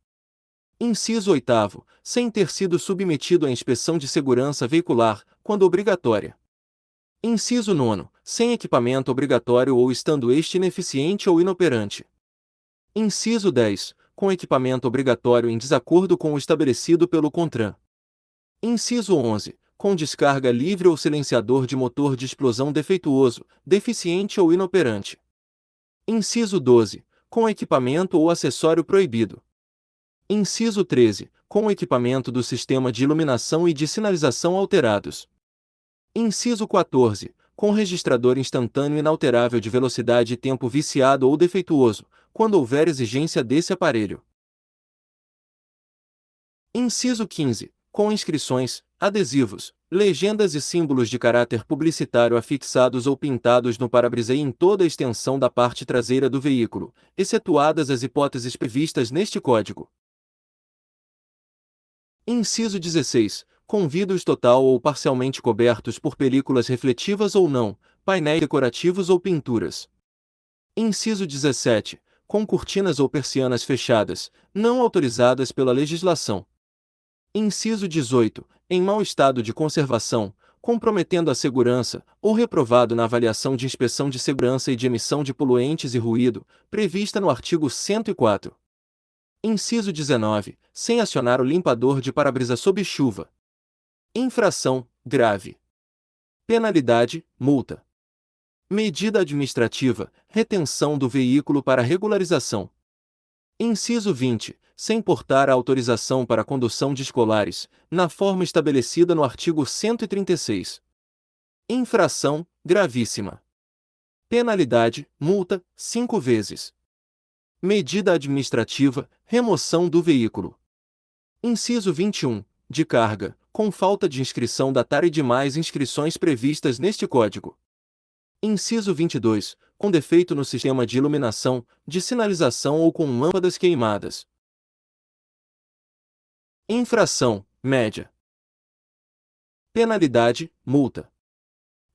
Inciso 8º. Sem ter sido submetido à inspeção de segurança veicular, quando obrigatória. Inciso 9º. Sem equipamento obrigatório ou estando este ineficiente ou inoperante. Inciso 10. Com equipamento obrigatório em desacordo com o estabelecido pelo CONTRAN. Inciso 11. Com descarga livre ou silenciador de motor de explosão defeituoso, deficiente ou inoperante. Inciso 12. Com equipamento ou acessório proibido. Inciso 13. Com o equipamento do sistema de iluminação e de sinalização alterados. Inciso 14. Com registrador instantâneo inalterável de velocidade e tempo viciado ou defeituoso, quando houver exigência desse aparelho. Inciso 15. Com inscrições, adesivos, legendas e símbolos de caráter publicitário afixados ou pintados no para-brisa e em toda a extensão da parte traseira do veículo, excetuadas as hipóteses previstas neste Código. Inciso 16. Com vidros total ou parcialmente cobertos por películas refletivas ou não, painéis decorativos ou pinturas. Inciso 17. Com cortinas ou persianas fechadas, não autorizadas pela legislação. Inciso 18. Em mau estado de conservação, comprometendo a segurança, ou reprovado na avaliação de inspeção de segurança e de emissão de poluentes e ruído, prevista no artigo 104. Inciso 19. Sem acionar o limpador de para-brisa sob chuva. Infração, grave. Penalidade, multa. Medida administrativa, retenção do veículo para regularização. Inciso 20. Sem portar a autorização para a condução de escolares, na forma estabelecida no artigo 136. Infração, gravíssima. Penalidade, multa, 5 vezes. Medida administrativa, remoção do veículo. Inciso 21. De carga, com falta de inscrição da TAR e demais inscrições previstas neste Código. Inciso 22. Com defeito no sistema de iluminação, de sinalização ou com lâmpadas queimadas. Infração, média. Penalidade, multa.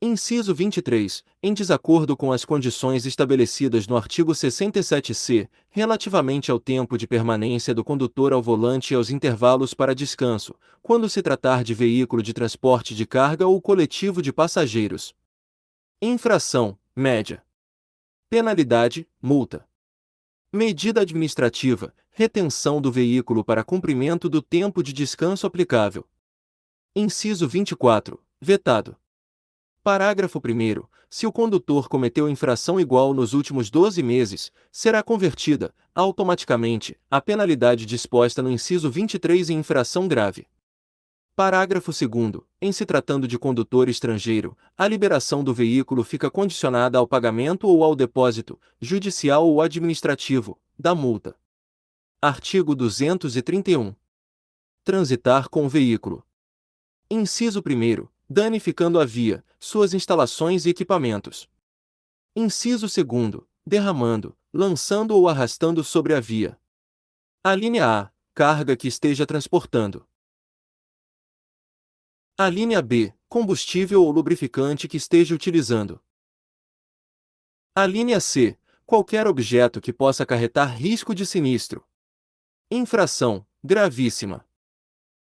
Inciso 23. Em desacordo com as condições estabelecidas no artigo 67-C, relativamente ao tempo de permanência do condutor ao volante e aos intervalos para descanso, quando se tratar de veículo de transporte de carga ou coletivo de passageiros. Infração, média. Penalidade, multa. Medida administrativa, retenção do veículo para cumprimento do tempo de descanso aplicável. Inciso 24, vetado. Parágrafo 1º. Se o condutor cometeu infração igual nos últimos 12 meses, será convertida, automaticamente, a penalidade disposta no inciso 23 em infração grave. Parágrafo 2º. Em se tratando de condutor estrangeiro, a liberação do veículo fica condicionada ao pagamento ou ao depósito, judicial ou administrativo, da multa. Artigo 231. Transitar com o veículo. Inciso 1º. Danificando a via, suas instalações e equipamentos. Inciso 2º. Derramando, lançando ou arrastando sobre a via. Alínea A. Carga que esteja transportando. Alínea B. Combustível ou lubrificante que esteja utilizando. Alínea C. Qualquer objeto que possa acarretar risco de sinistro. Infração gravíssima.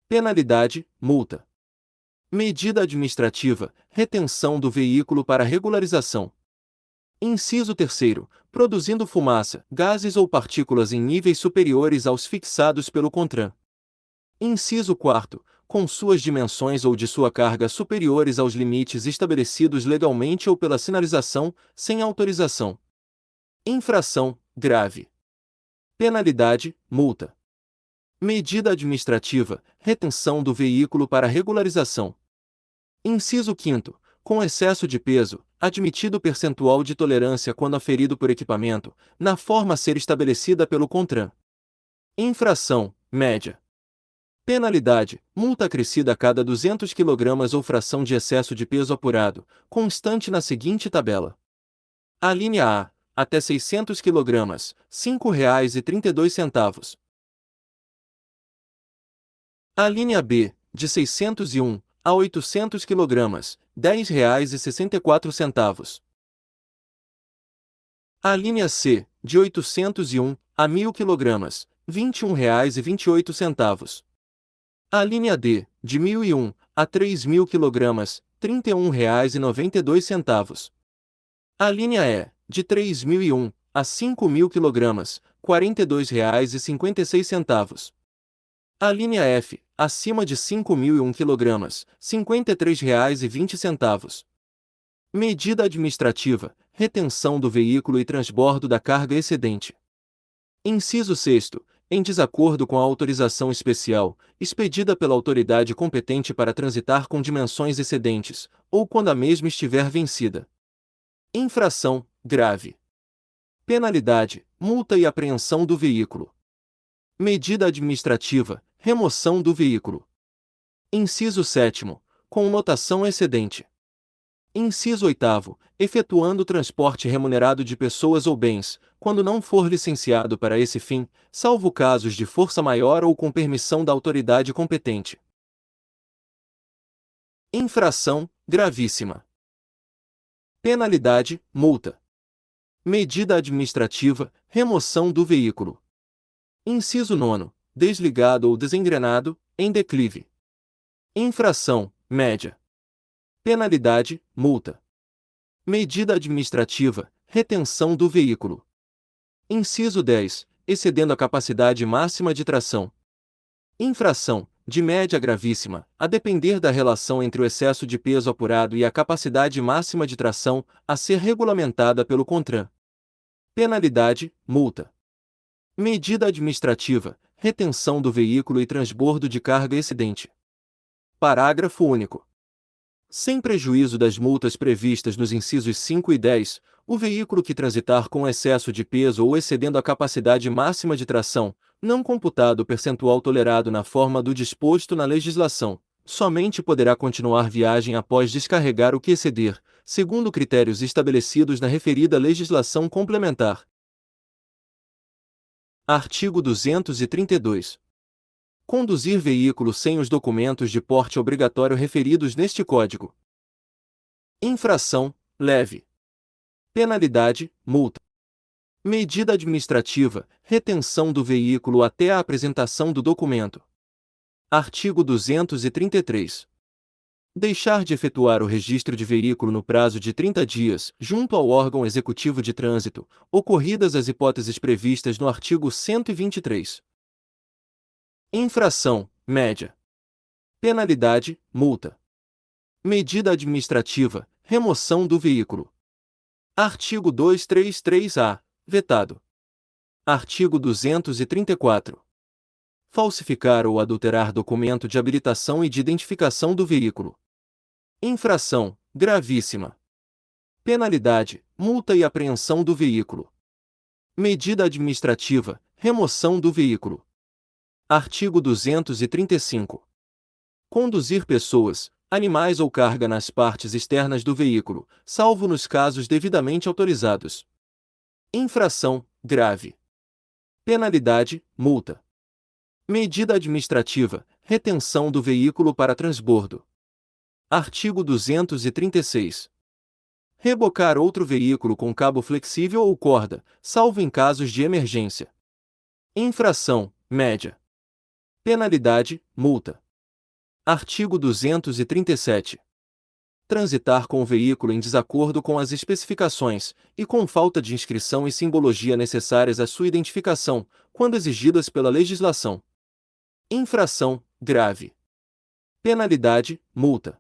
Penalidade, multa. Medida administrativa, retenção do veículo para regularização. Inciso 3º. Produzindo fumaça, gases ou partículas em níveis superiores aos fixados pelo CONTRAN. Inciso 4º. Com suas dimensões ou de sua carga superiores aos limites estabelecidos legalmente ou pela sinalização, sem autorização. Infração grave. Penalidade, multa. Medida administrativa, retenção do veículo para regularização. Inciso 5º. Com excesso de peso, admitido percentual de tolerância quando aferido por equipamento, na forma a ser estabelecida pelo CONTRAN. Infração média. Penalidade, multa acrescida a cada 200 kg ou fração de excesso de peso apurado, constante na seguinte tabela. Alínea A, até 600 kg, R$ 5,32. Alínea B, de 601 a 800 kg, R$ 10,64. Alínea C, de 801 a 1.000 kg, R$ 21,28. Alínea D, de 1.001 a 3.000 kg, R$ 31,92. Alínea E, de 3.001 a 5.000 kg, R$ 42,56. Alínea F, acima de 5.001 kg, R$ 53,20. Medida administrativa, retenção do veículo e transbordo da carga excedente. Inciso 6º. Em desacordo com a autorização especial, expedida pela autoridade competente para transitar com dimensões excedentes, ou quando a mesma estiver vencida. Infração grave. Penalidade, multa e apreensão do veículo. Medida administrativa, remoção do veículo. Inciso 7º. Com notação excedente. Inciso 8º. Efetuando transporte remunerado de pessoas ou bens, quando não for licenciado para esse fim, salvo casos de força maior ou com permissão da autoridade competente. Infração gravíssima. Penalidade, multa. Medida administrativa, remoção do veículo. Inciso 9º. Desligado ou desengrenado, em declive. Infração média. Penalidade, multa. Medida administrativa, retenção do veículo. Inciso 10. Excedendo a capacidade máxima de tração. Infração, de média gravíssima, a depender da relação entre o excesso de peso apurado e a capacidade máxima de tração, a ser regulamentada pelo CONTRAN. Penalidade, multa. Medida administrativa, retenção do veículo e transbordo de carga excedente. Parágrafo único. Sem prejuízo das multas previstas nos incisos 5 e 10, o veículo que transitar com excesso de peso ou excedendo a capacidade máxima de tração, não computado o percentual tolerado na forma do disposto na legislação, somente poderá continuar viagem após descarregar o que exceder, segundo critérios estabelecidos na referida legislação complementar. Artigo 232. Conduzir veículo sem os documentos de porte obrigatório referidos neste Código. Infração leve. Penalidade, multa. Medida administrativa, retenção do veículo até a apresentação do documento. Artigo 233. Deixar de efetuar o registro de veículo no prazo de 30 dias, junto ao órgão executivo de trânsito, ocorridas as hipóteses previstas no artigo 123. Infração, média. Penalidade, multa. Medida administrativa, remoção do veículo. Artigo 233-A, vetado. Artigo 234. Falsificar ou adulterar documento de habilitação e de identificação do veículo. Infração, gravíssima. Penalidade, multa e apreensão do veículo. Medida administrativa, remoção do veículo. Artigo 235. Conduzir pessoas, animais ou carga nas partes externas do veículo, salvo nos casos devidamente autorizados. Infração, grave. Penalidade, multa. Medida administrativa, retenção do veículo para transbordo. Artigo 236. Rebocar outro veículo com cabo flexível ou corda, salvo em casos de emergência. Infração, média. Penalidade, multa. Artigo 237. Transitar com o veículo em desacordo com as especificações, e com falta de inscrição e simbologia necessárias à sua identificação, quando exigidas pela legislação. Infração, grave. Penalidade, multa.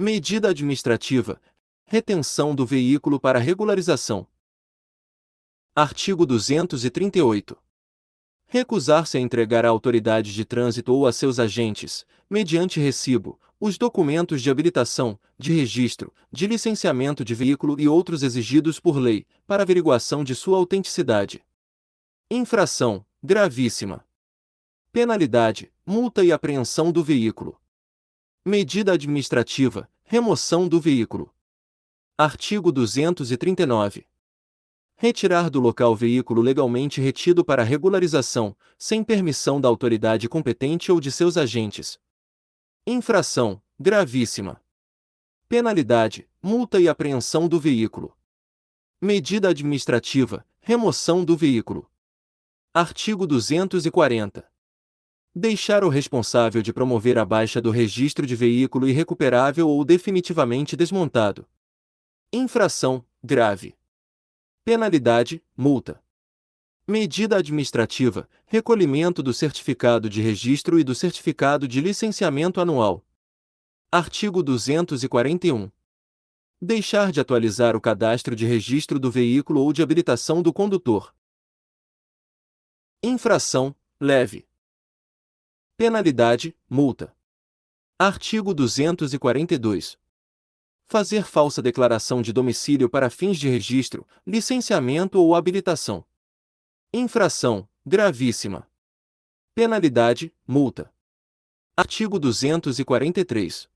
Medida administrativa, retenção do veículo para regularização. Artigo 238. Recusar-se a entregar à autoridade de trânsito ou a seus agentes, mediante recibo, os documentos de habilitação, de registro, de licenciamento de veículo e outros exigidos por lei, para averiguação de sua autenticidade. Infração, gravíssima. Penalidade, multa e apreensão do veículo. Medida administrativa, remoção do veículo. Artigo 239. Retirar do local veículo legalmente retido para regularização, sem permissão da autoridade competente ou de seus agentes. Infração, gravíssima. Penalidade, multa e apreensão do veículo. Medida administrativa, remoção do veículo. Artigo 240. Deixar o responsável de promover a baixa do registro de veículo irrecuperável ou definitivamente desmontado. Infração, grave. Penalidade, multa. Medida administrativa, recolhimento do certificado de registro e do certificado de licenciamento anual. Artigo 241. Deixar de atualizar o cadastro de registro do veículo ou de habilitação do condutor. Infração, leve. Penalidade, multa. Artigo 242. Fazer falsa declaração de domicílio para fins de registro, licenciamento ou habilitação. Infração, gravíssima. Penalidade, multa. Artigo 243.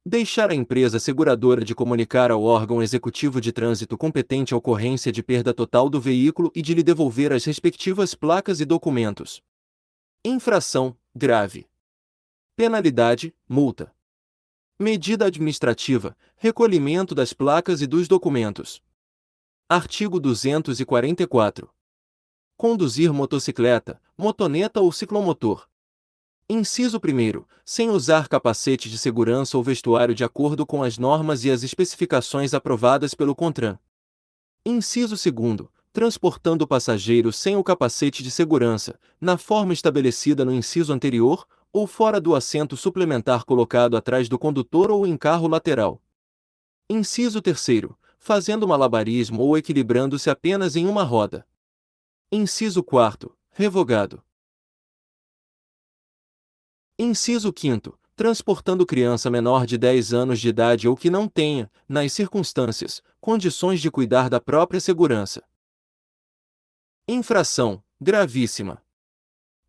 Deixar a empresa seguradora de comunicar ao órgão executivo de trânsito competente a ocorrência de perda total do veículo e de lhe devolver as respectivas placas e documentos. Infração, grave. Penalidade, multa. Medida administrativa, recolhimento das placas e dos documentos. Artigo 244. Conduzir motocicleta, motoneta ou ciclomotor. Inciso 1º, sem usar capacete de segurança ou vestuário de acordo com as normas e as especificações aprovadas pelo CONTRAN. Inciso 2º, transportando passageiro sem o capacete de segurança, na forma estabelecida no inciso anterior, ou fora do assento suplementar colocado atrás do condutor ou em carro lateral. Inciso 3º, fazendo malabarismo ou equilibrando-se apenas em uma roda. Inciso 4º, revogado. Inciso 5º, transportando criança menor de 10 anos de idade ou que não tenha, nas circunstâncias, condições de cuidar da própria segurança. Infração, gravíssima.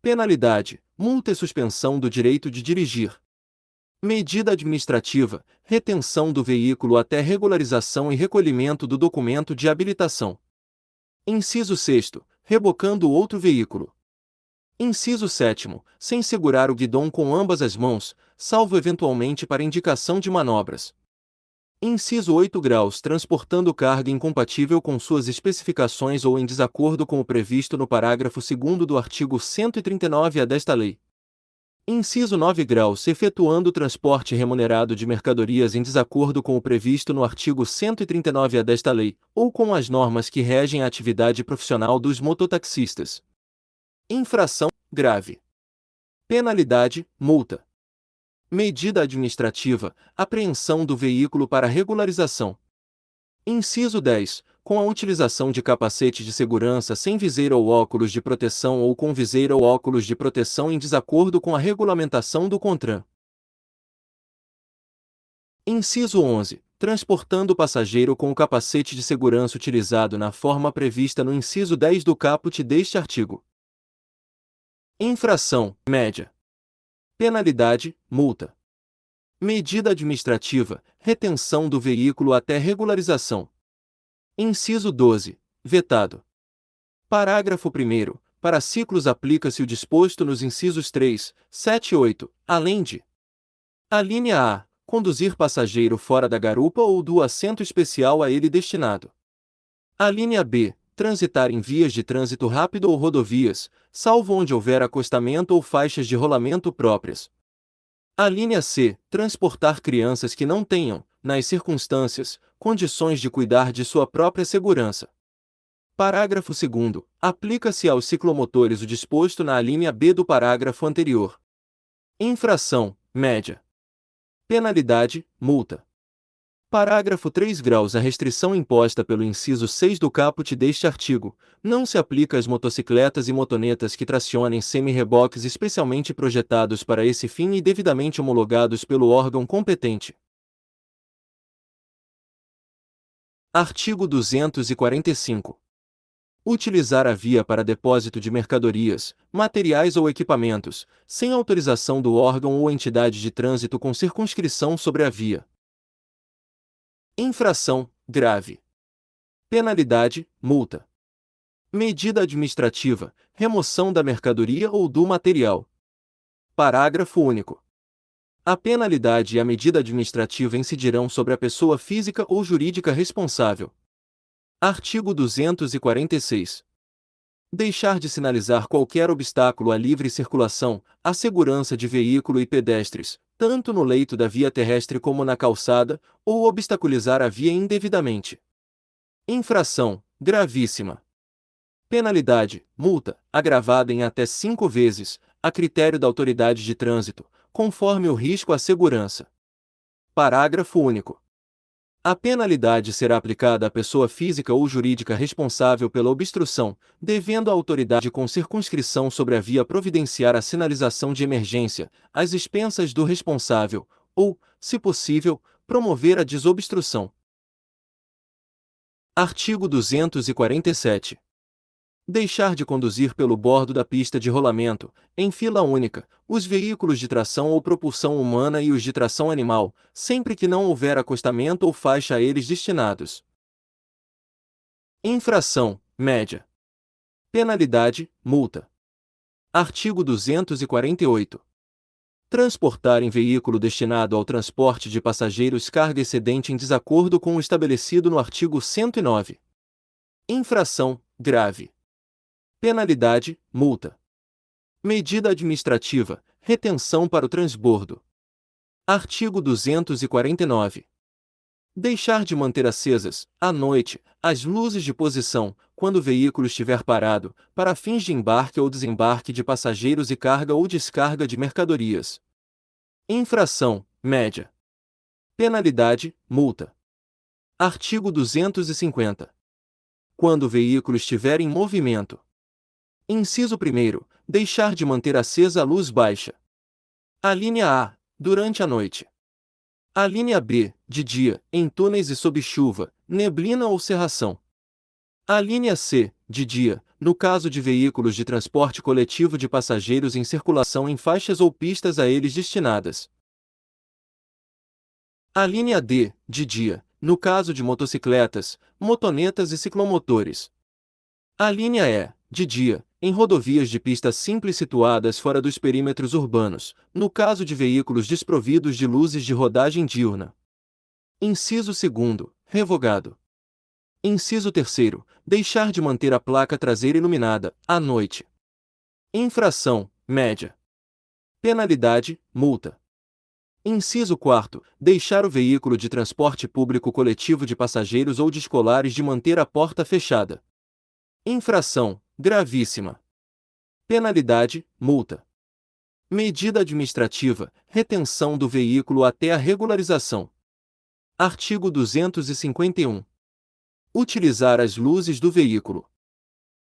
Penalidade, multa e suspensão do direito de dirigir. Medida administrativa, retenção do veículo até regularização e recolhimento do documento de habilitação. Inciso 6º, rebocando outro veículo. Inciso 7º, sem segurar o guidão com ambas as mãos, salvo eventualmente para indicação de manobras. Inciso 8 graus, transportando carga incompatível com suas especificações ou em desacordo com o previsto no parágrafo 2º do artigo 139-A desta lei. Inciso 9 graus, efetuando o transporte remunerado de mercadorias em desacordo com o previsto no artigo 139-A desta lei, ou com as normas que regem a atividade profissional dos mototaxistas. Infração grave. Penalidade, multa. Medida administrativa, apreensão do veículo para regularização. Inciso 10. Com a utilização de capacete de segurança sem viseira ou óculos de proteção ou com viseira ou óculos de proteção em desacordo com a regulamentação do CONTRAN. Inciso 11. Transportando passageiro com o capacete de segurança utilizado na forma prevista no inciso 10 do caput deste artigo. Infração, média. Penalidade, multa. Medida administrativa, retenção do veículo até regularização. Inciso 12. Vetado. Parágrafo 1º. Para ciclos aplica-se o disposto nos incisos 3, 7 e 8, além de: alínea A. Conduzir passageiro fora da garupa ou do assento especial a ele destinado. Alínea B. Transitar em vias de trânsito rápido ou rodovias, salvo onde houver acostamento ou faixas de rolamento próprias. Alínea C. Transportar crianças que não tenham, nas circunstâncias, condições de cuidar de sua própria segurança. Parágrafo 2º. Aplica-se aos ciclomotores o disposto na alínea B do parágrafo anterior. Infração, média. Penalidade, multa. Parágrafo 3 graus. A restrição imposta pelo inciso 6 do caput deste artigo não se aplica às motocicletas e motonetas que tracionem semi-reboques especialmente projetados para esse fim e devidamente homologados pelo órgão competente. Artigo 245. Utilizar a via para depósito de mercadorias, materiais ou equipamentos, sem autorização do órgão ou entidade de trânsito com circunscrição sobre a via. Infração grave. Penalidade, multa. Medida administrativa, remoção da mercadoria ou do material. Parágrafo único. A penalidade e a medida administrativa incidirão sobre a pessoa física ou jurídica responsável. Artigo 246. Deixar de sinalizar qualquer obstáculo à livre circulação, à segurança de veículo e pedestres, tanto no leito da via terrestre como na calçada, ou obstaculizar a via indevidamente. Infração gravíssima. Penalidade, multa, agravada em até 5 vezes, a critério da autoridade de trânsito, conforme o risco à segurança. Parágrafo único. A penalidade será aplicada à pessoa física ou jurídica responsável pela obstrução, devendo a autoridade com circunscrição sobre a via providenciar a sinalização de emergência, às expensas do responsável, ou, se possível, promover a desobstrução. Artigo 247. Deixar de conduzir pelo bordo da pista de rolamento, em fila única, os veículos de tração ou propulsão humana e os de tração animal, sempre que não houver acostamento ou faixa a eles destinados. Infração, média. Penalidade, multa. Artigo 248. Transportar em veículo destinado ao transporte de passageiros carga excedente em desacordo com o estabelecido no artigo 109. Infração, grave. Penalidade, multa. Medida administrativa, retenção para o transbordo. Artigo 249. Deixar de manter acesas, à noite, as luzes de posição, quando o veículo estiver parado, para fins de embarque ou desembarque de passageiros e carga ou descarga de mercadorias. Infração, média. Penalidade, multa. Artigo 250. Quando o veículo estiver em movimento. Inciso 1º. Deixar de manter acesa a luz baixa. Alínea A. Durante a noite. Alínea B. De dia, em túneis e sob chuva, neblina ou cerração. Alínea C. De dia, no caso de veículos de transporte coletivo de passageiros em circulação em faixas ou pistas a eles destinadas. Alínea D. De dia, no caso de motocicletas, motonetas e ciclomotores. Alínea E. De dia, em rodovias de pista simples situadas fora dos perímetros urbanos, no caso de veículos desprovidos de luzes de rodagem diurna. Inciso 2º, revogado. Inciso 3º, deixar de manter a placa traseira iluminada, à noite. Infração, média. Penalidade, multa. Inciso 4º, deixar o veículo de transporte público coletivo de passageiros ou de escolares de manter a porta fechada. Infração, gravíssima. Penalidade, multa. Medida administrativa, retenção do veículo até a regularização. Artigo 251. Utilizar as luzes do veículo.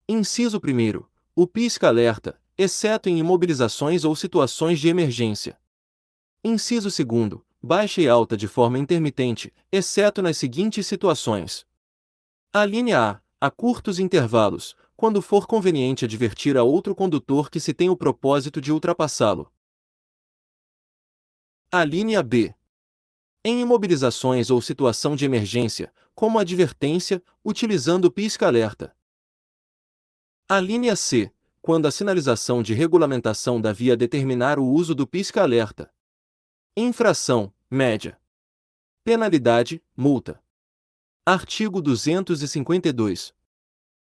Inciso 1º, o pisca-alerta, exceto em imobilizações ou situações de emergência. Inciso 2º, baixa e alta de forma intermitente, exceto nas seguintes situações. Alínea A curtos intervalos, quando for conveniente advertir a outro condutor que se tem o propósito de ultrapassá-lo. Alínea B. Em imobilizações ou situação de emergência, como advertência, utilizando o pisca-alerta. Alínea C. Quando a sinalização de regulamentação da via determinar o uso do pisca-alerta. Infração, média. Penalidade, multa. Artigo 252.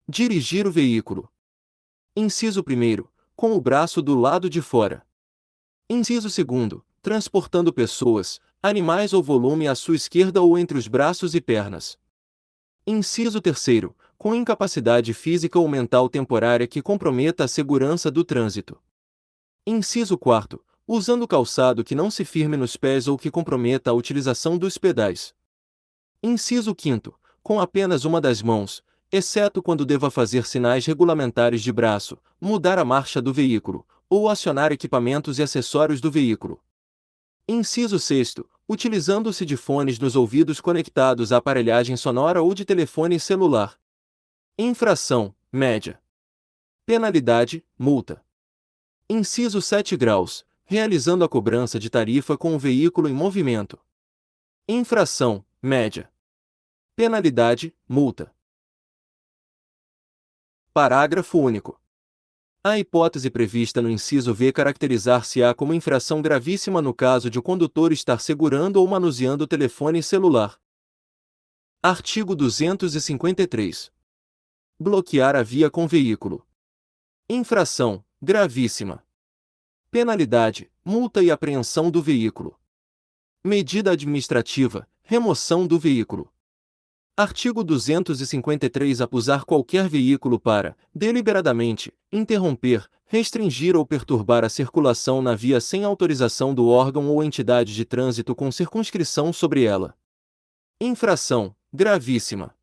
Dirigir o veículo. Inciso 1º, com o braço do lado de fora. Inciso 2º, transportando pessoas, animais ou volume à sua esquerda ou entre os braços e pernas. Inciso 3º, com incapacidade física ou mental temporária que comprometa a segurança do trânsito. Inciso 4º, usando calçado que não se firme nos pés ou que comprometa a utilização dos pedais. Inciso 5º, com apenas uma das mãos, exceto quando deva fazer sinais regulamentares de braço, mudar a marcha do veículo, ou acionar equipamentos e acessórios do veículo. Inciso 6º, utilizando-se de fones nos ouvidos conectados à aparelhagem sonora ou de telefone celular. Infração, média. Penalidade, multa. Inciso 7 graus, realizando a cobrança de tarifa com o veículo em movimento. Infração, média. Penalidade, multa. Parágrafo único. A hipótese prevista no inciso V caracterizar-se-á como infração gravíssima no caso de o condutor estar segurando ou manuseando o telefone celular. Artigo 253. Bloquear a via com veículo. Infração, gravíssima. Penalidade, multa e apreensão do veículo. Medida administrativa, remoção do veículo. Artigo 253. Acusar qualquer veículo para, deliberadamente, interromper, restringir ou perturbar a circulação na via sem autorização do órgão ou entidade de trânsito com circunscrição sobre ela. Infração, gravíssima.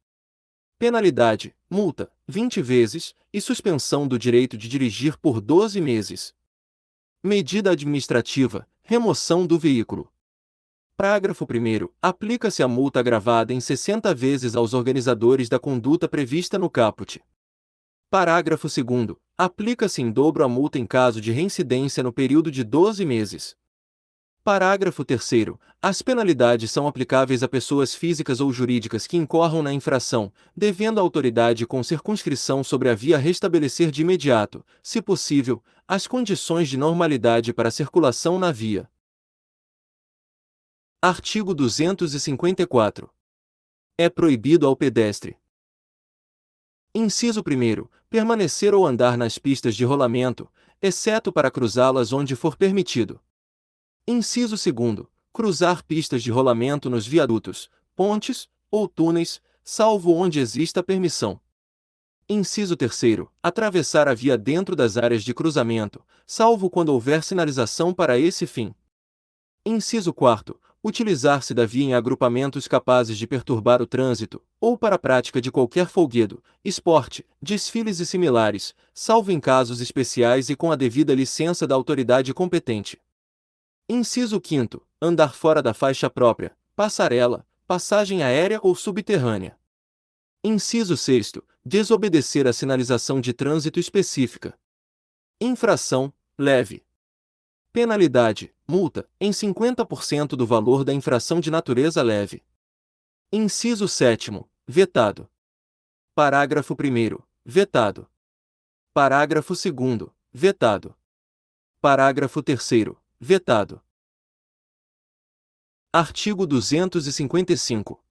Penalidade, multa, 20 vezes, e suspensão do direito de dirigir por 12 meses. Medida administrativa, remoção do veículo. Parágrafo 1º. Aplica-se a multa agravada em 60 vezes aos organizadores da conduta prevista no caput. Parágrafo 2º. Aplica-se em dobro a multa em caso de reincidência no período de 12 meses. Parágrafo 3º. As penalidades são aplicáveis a pessoas físicas ou jurídicas que incorram na infração, devendo a autoridade com circunscrição sobre a via restabelecer de imediato, se possível, as condições de normalidade para a circulação na via. Artigo 254. É proibido ao pedestre. Inciso 1º. Permanecer ou andar nas pistas de rolamento, exceto para cruzá-las onde for permitido. Inciso 2º. Cruzar pistas de rolamento nos viadutos, pontes ou túneis, salvo onde exista permissão. Inciso 3º. Atravessar a via dentro das áreas de cruzamento, salvo quando houver sinalização para esse fim. Inciso 4º. Utilizar-se da via em agrupamentos capazes de perturbar o trânsito, ou para a prática de qualquer folguedo, esporte, desfiles e similares, salvo em casos especiais e com a devida licença da autoridade competente. Inciso 5º. Andar fora da faixa própria, passarela, passagem aérea ou subterrânea. Inciso 6º. Desobedecer a sinalização de trânsito específica. Infração, leve. Penalidade, multa, em 50% do valor da infração de natureza leve. Inciso 7º. Vetado. Parágrafo 1º. Vetado. Parágrafo 2º. Vetado. Parágrafo 3º. Vetado. Artigo 255.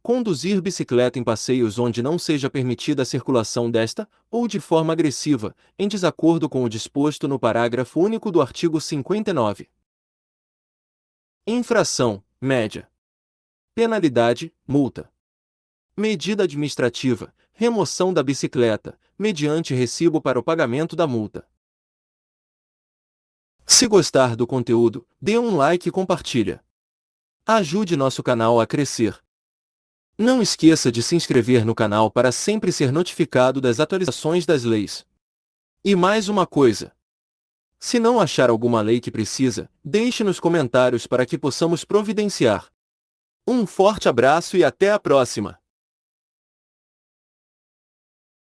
Conduzir bicicleta em passeios onde não seja permitida a circulação desta, ou de forma agressiva, em desacordo com o disposto no parágrafo único do artigo 59. Infração: média. Penalidade: multa. Medida administrativa: remoção da bicicleta, mediante recibo para o pagamento da multa. Se gostar do conteúdo, dê um like e compartilha. Ajude nosso canal a crescer. Não esqueça de se inscrever no canal para sempre ser notificado das atualizações das leis. E mais uma coisa. Se não achar alguma lei que precisa, deixe nos comentários para que possamos providenciar. Um forte abraço e até a próxima!